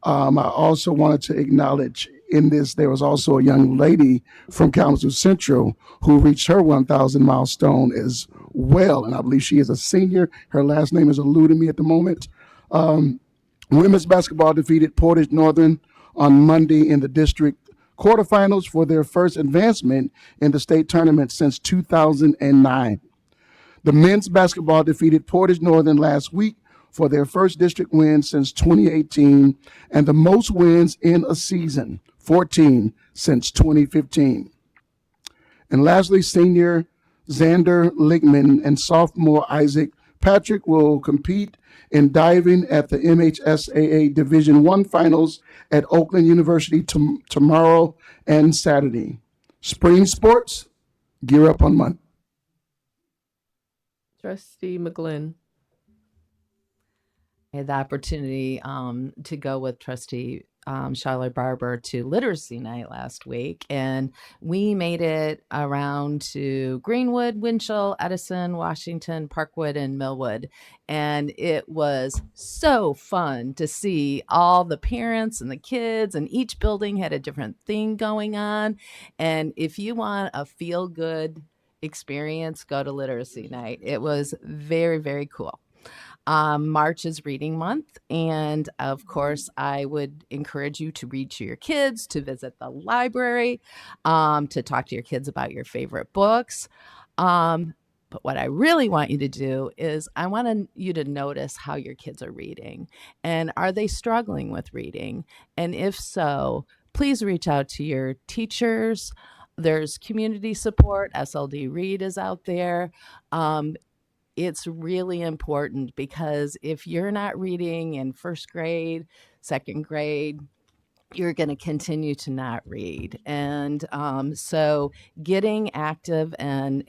I also wanted to acknowledge in this, there was also a young lady from Kalamazoo Central who reached her 1,000 milestone as well. And I believe she is a senior. Her last name is eluding me at the moment. Women's basketball defeated Portage Northern on Monday in the district quarterfinals for their first advancement in the state tournament since 2009. The men's basketball defeated Portage Northern last week for their first district win since 2018 and the most wins in a season, 14 since 2015. And lastly, senior Xander Ligman and sophomore Isaac Patrick will compete in diving at the MHSAA Division I finals at Oakland University tomorrow and Saturday. Spring sports, gear up on Monday. Trustee McGlynn. I had the opportunity to go with Trustee Charlotte Barber to Literacy Night last week, and we made it around to Greenwood, Winchell, Edison, Washington, Parkwood, and Millwood. And it was so fun to see all the parents and the kids, and each building had a different thing going on. And if you want a feel-good experience, go to Literacy Night. It was very, very cool. March is reading month, and of course I would encourage you to read to your kids, to visit the library, to talk to your kids about your favorite books. But what I really want you to do is I want you to notice how your kids are reading, and are they struggling with reading? And if so, please reach out to your teachers. There's community support. SLD Read is out there. It's really important because if you're not reading in first grade, second grade, you're going to continue to not read. And so getting active and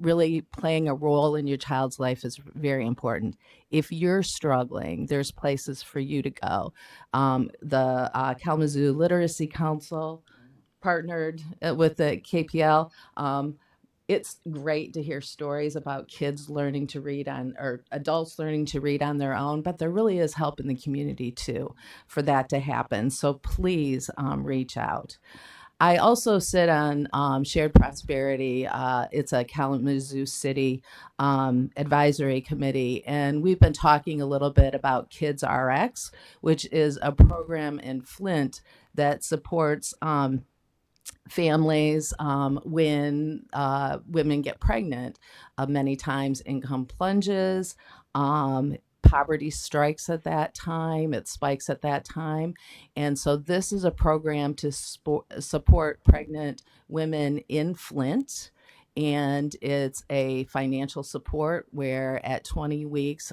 really playing a role in your child's life is very important. If you're struggling, there's places for you to go. The Kalamazoo Literacy Council partnered with the KPL. it's great to hear stories about kids learning to read on, or adults learning to read on their own, but there really is help in the community too for that to happen. So please reach out. I also sit on Shared Prosperity. It's a Kalamazoo City advisory committee, and we've been talking a little bit about Kids RX, which is a program in Flint that supports families when women get pregnant. Many times income plunges, poverty strikes at that time, it spikes at that time. And so this is a program to support pregnant women in Flint. And it's a financial support where at 20 weeks,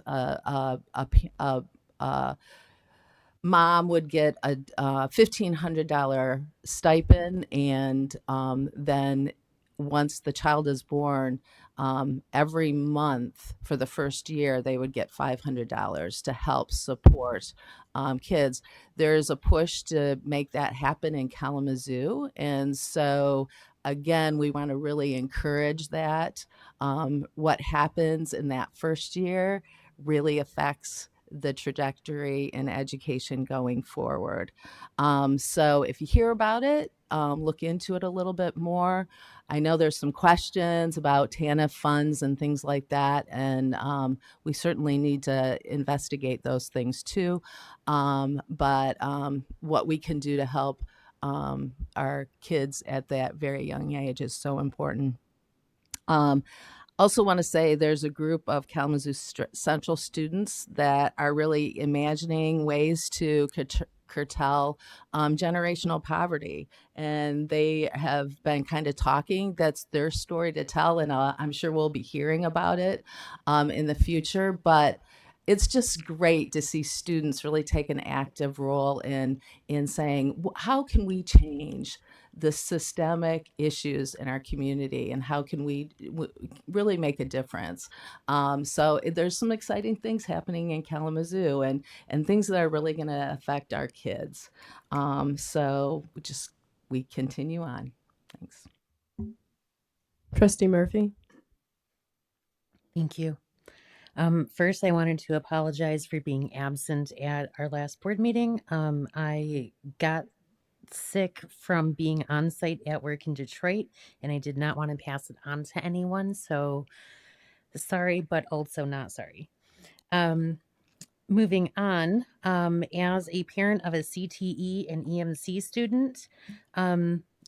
mom would get a $1,500 stipend, and then once the child is born, every month for the first year they would get $500 to help support kids. There's a push to make that happen in Kalamazoo, and so again, we want to really encourage that. What happens in that first year really affects the trajectory in education going forward. So if you hear about it, look into it a little bit more. I know there's some questions about TANF funds and things like that, and we certainly need to investigate those things too. But what we can do to help our kids at that very young age is so important. Also want to say there's a group of Kalamazoo Central students that are really imagining ways to curtail generational poverty. And they have been kind of talking. That's their story to tell. And I'm sure we'll be hearing about it in the future. But it's just great to see students really take an active role in saying, how can we change the systemic issues in our community, and how can we really make a difference? So there's some exciting things happening in Kalamazoo, and things that are really going to affect our kids. So we continue on. Thanks. Trustee Murphy. Thank you. First, I wanted to apologize for being absent at our last board meeting. I got sick from being on site at work in Detroit, and I did not want to pass it on to anyone. So sorry, but also not sorry. Moving on, as a parent of a CTE and EMC student,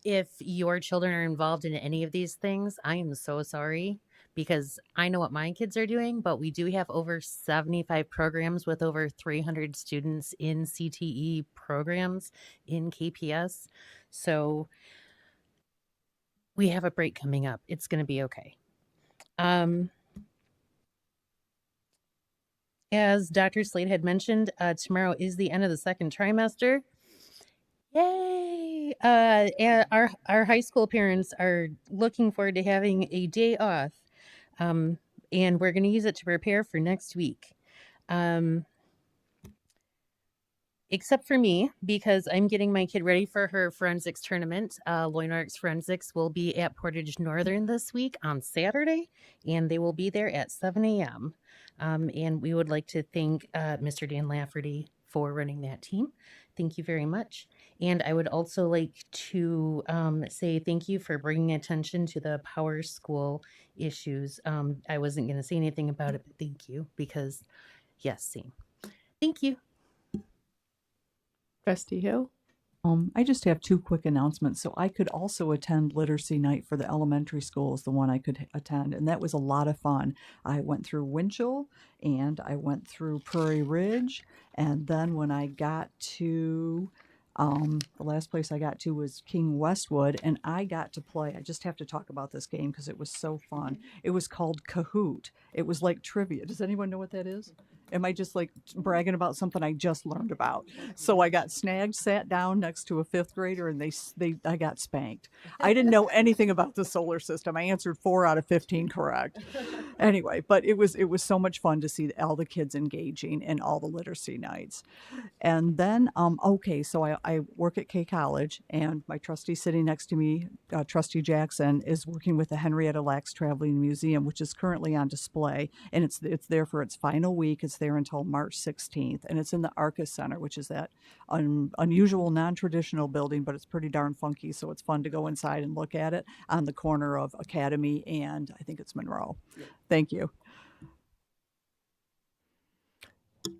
if your children are involved in any of these things, I am so sorry, because I know what my kids are doing, but we do have over 75 programs with over 300 students in CTE programs in KPS. So we have a break coming up. It's going to be okay. As Dr. Slade had mentioned, tomorrow is the end of the second trimester. Yay! And our high school parents are looking forward to having a day off. And we're going to use it to prepare for next week. Except for me, because I'm getting my kid ready for her forensics tournament. Loynorix Forensics will be at Portage Northern this week on Saturday, and they will be there at 7 a.m. And we would like to thank Mr. Dan Lafferty for running that team. Thank you very much. And I would also like to say thank you for bringing attention to the Power School issues. I wasn't going to say anything about it, but thank you, because yes, same. Thank you. Trustee Hill. I just have two quick announcements. So I could also attend Literacy Night for the elementary schools, the one I could attend, and that was a lot of fun. I went through Winchell and I went through Prairie Ridge, and then when I got to the last place I got to was King Westwood, and I got to play. I just have to talk about this game because it was so fun. It was called Kahoot. It was like trivia. Does anyone know what that is? Am I just like bragging about something I just learned about? So I got snagged, sat down next to a fifth grader, and I got spanked. I didn't know anything about the solar system. I answered 4 out of 15 correct. Anyway, but it was so much fun to see all the kids engaging in all the literacy nights. And then, okay, so I work at K College, and my trustee sitting next to me, Trustee Jackson, is working with the Henrietta Lacks Traveling Museum, which is currently on display, and it's there for its final week. It's there until March 16th, and it's in the Arcus Center, which is that unusual, non-traditional building, but it's pretty darn funky, so it's fun to go inside and look at it on the corner of Academy and I think it's Monroe. Thank you.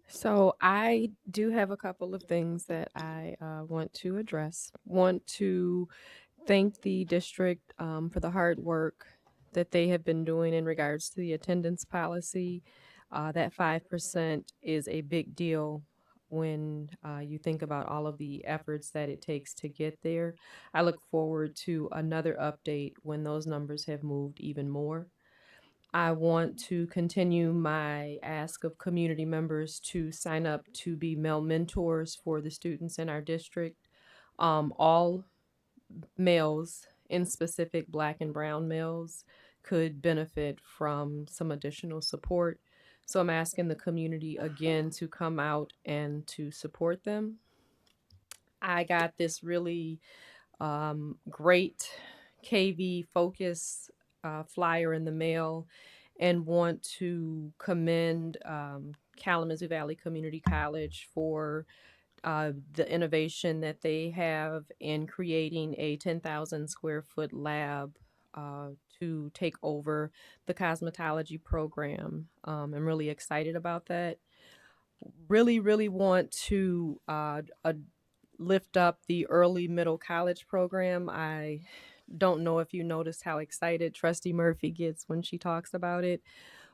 So I do have a couple of things that I want to address. Want to thank the district for the hard work that they have been doing in regards to the attendance policy. That 5% is a big deal when you think about all of the efforts that it takes to get there. I look forward to another update when those numbers have moved even more. I want to continue my ask of community members to sign up to be male mentors for the students in our district. All males, in specific Black and brown males, could benefit from some additional support. So I'm asking the community again to come out and to support them. I got this really great KV focus flyer in the mail and want to commend Kalamazoo Valley Community College for the innovation that they have in creating a 10,000 square foot lab to take over the cosmetology program. I'm really excited about that. Really, really want to lift up the early middle college program. I don't know if you noticed how excited Trustee Murphy gets when she talks about it,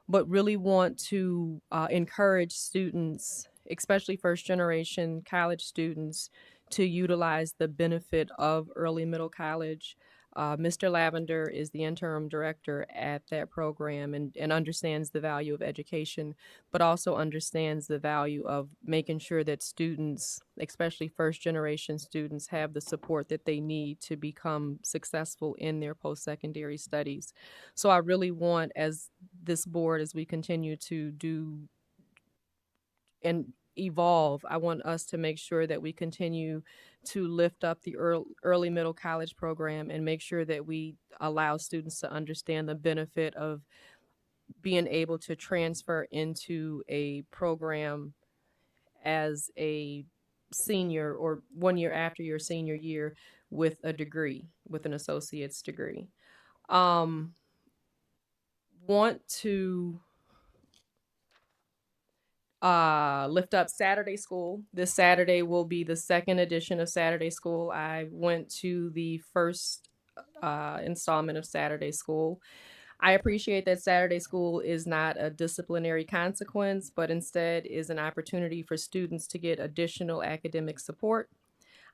but really want to encourage students, especially first generation college students, to utilize the benefit of early middle college. Mr. Lavender is the interim director at that program and understands the value of education, but also understands the value of making sure that students, especially first generation students, have the support that they need to become successful in their post-secondary studies. So I really want, as this board, as we continue to do and evolve, I want us to make sure that we continue to lift up the early middle college program and make sure that we allow students to understand the benefit of being able to transfer into a program as a senior or 1 year after your senior year with a degree, with an associate's degree. Want to lift up Saturday School. This Saturday will be the second edition of Saturday School. I went to the first installment of Saturday School. I appreciate that Saturday School is not a disciplinary consequence, but instead is an opportunity for students to get additional academic support.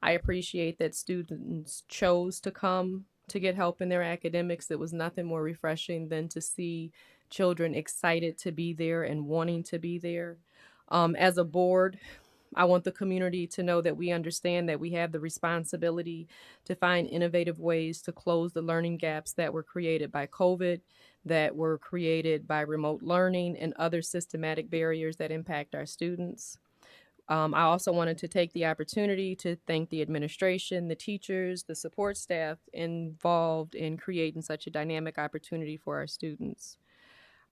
I appreciate that students chose to come to get help in their academics. It was nothing more refreshing than to see children excited to be there and wanting to be there. As a board, I want the community to know that we understand that we have the responsibility to find innovative ways to close the learning gaps that were created by COVID, that were created by remote learning and other systematic barriers that impact our students. I also wanted to take the opportunity to thank the administration, the teachers, the support staff involved in creating such a dynamic opportunity for our students.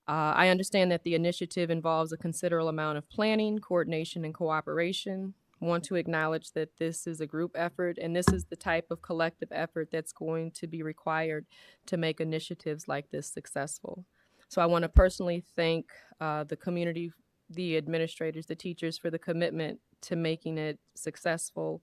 I understand that the initiative involves a considerable amount of planning, coordination, and cooperation. I want to acknowledge that this is a group effort, and this is the type of collective effort that's going to be required to make initiatives like this successful. So I want to personally thank the community, the administrators, the teachers for the commitment to making it successful.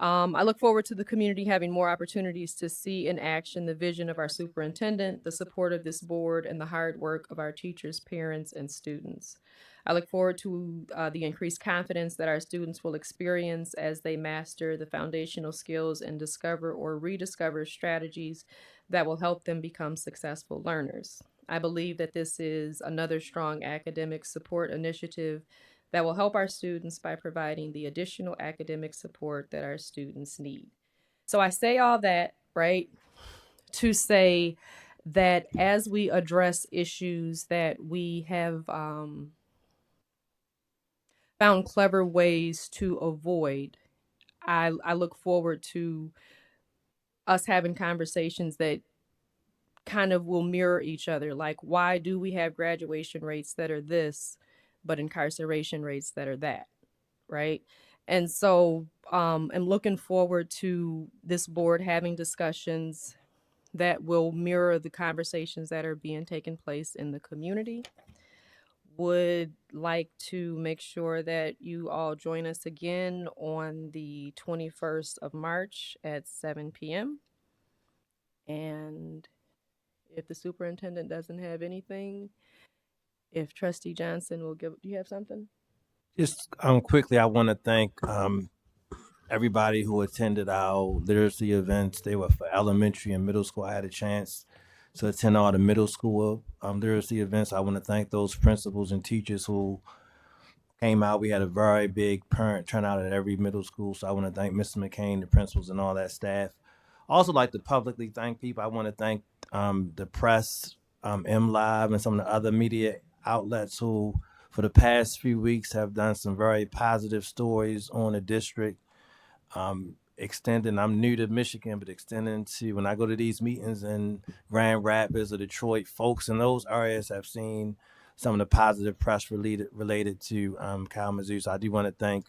I look forward to the community having more opportunities to see in action the vision of our superintendent, the support of this board, and the hard work of our teachers, parents, and students. I look forward to the increased confidence that our students will experience as they master the foundational skills and discover or rediscover strategies that will help them become successful learners. I believe that this is another strong academic support initiative that will help our students by providing the additional academic support that our students need. So I say all that, right, to say that as we address issues that we have found clever ways to avoid, I look forward to us having conversations that kind of will mirror each other. Like, why do we have graduation rates that are this, but incarceration rates that are that, right? And so I'm looking forward to this board having discussions that will mirror the conversations that are being taken place in the community. Would like to make sure that you all join us again on the 21st of March at 7 p.m. And if the superintendent doesn't have anything, if Trustee Johnson will give, do you have something? Just quickly, I want to thank everybody who attended our literacy events. They were for elementary and middle school. I had a chance to attend all the middle school literacy events. I want to thank those principals and teachers who came out. We had a very big parent turnout at every middle school. So I want to thank Mr. McCain, the principals, and all that staff. Also like to publicly thank people. I want to thank the press, MLive, and some of the other media outlets who, for the past few weeks, have done some very positive stories on the district. Extending, I'm new to Michigan, but extending to when I go to these meetings in Grand Rapids or Detroit, folks in those areas have seen some of the positive press related to Kalamazoo. So I do want to thank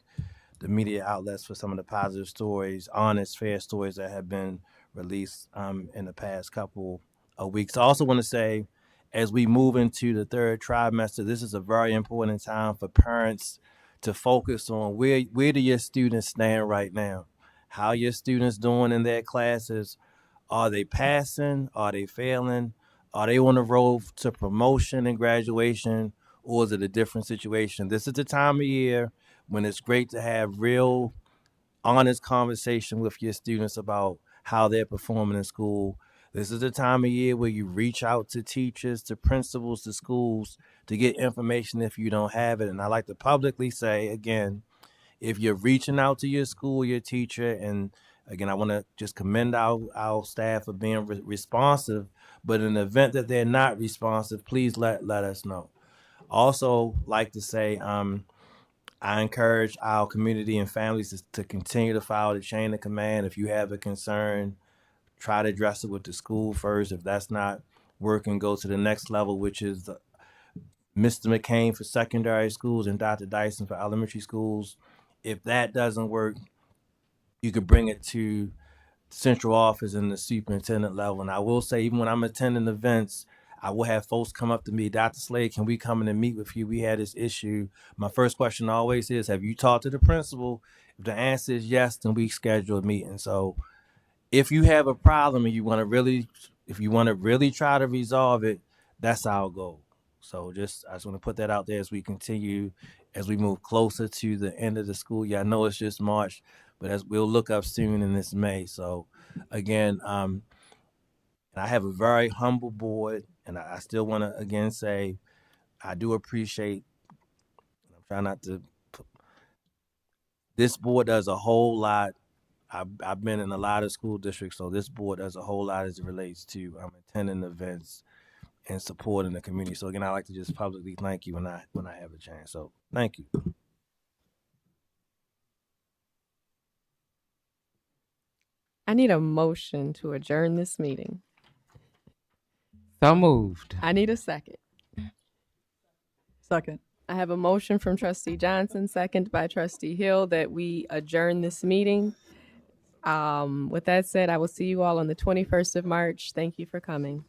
the media outlets for some of the positive stories, honest, fair stories that have been released in the past couple of weeks. I also want to say, as we move into the third trimester, this is a very important time for parents to focus on where do your students stand right now? How your students doing in their classes? Are they passing? Are they failing? Are they on the road to promotion and graduation? Or is it a different situation? This is the time of year when it's great to have real, honest conversation with your students about how they're performing in school. This is the time of year where you reach out to teachers, to principals, to schools to get information if you don't have it. And I like to publicly say, again, if you're reaching out to your school, your teacher, and again, I want to just commend our staff for being responsive, but in the event that they're not responsive, please let us know. Also, like to say, I encourage our community and families to continue to follow the chain of command. If you have a concern, try to address it with the school first. If that's not working, go to the next level, which is Mr. McCain for secondary schools and Dr. Dyson for elementary schools. If that doesn't work, you could bring it to central office and the superintendent level. And I will say, even when I'm attending events, I will have folks come up to me, Dr. Slade, can we come in and meet with you? We had this issue. My first question always is, have you talked to the principal? If the answer is yes, then we schedule a meeting. So if you have a problem and you want to really try to resolve it, that's our goal. So I just want to put that out there as we continue, as we move closer to the end of the school year. I know it's just March, but as we'll look up soon and it's May. So again, I have a very humble board, and I still want to again say I do appreciate. I'm trying not to. This board does a whole lot. I've been in a lot of school districts, so this board does a whole lot as it relates to attending events and supporting the community. So again, I like to just publicly thank you when I have a chance. So thank you. I need a motion to adjourn this meeting. So moved. I need a second. Second. I have a motion from Trustee Johnson, second by Trustee Hill, that we adjourn this meeting. With that said, I will see you all on the 21st of March. Thank you for coming.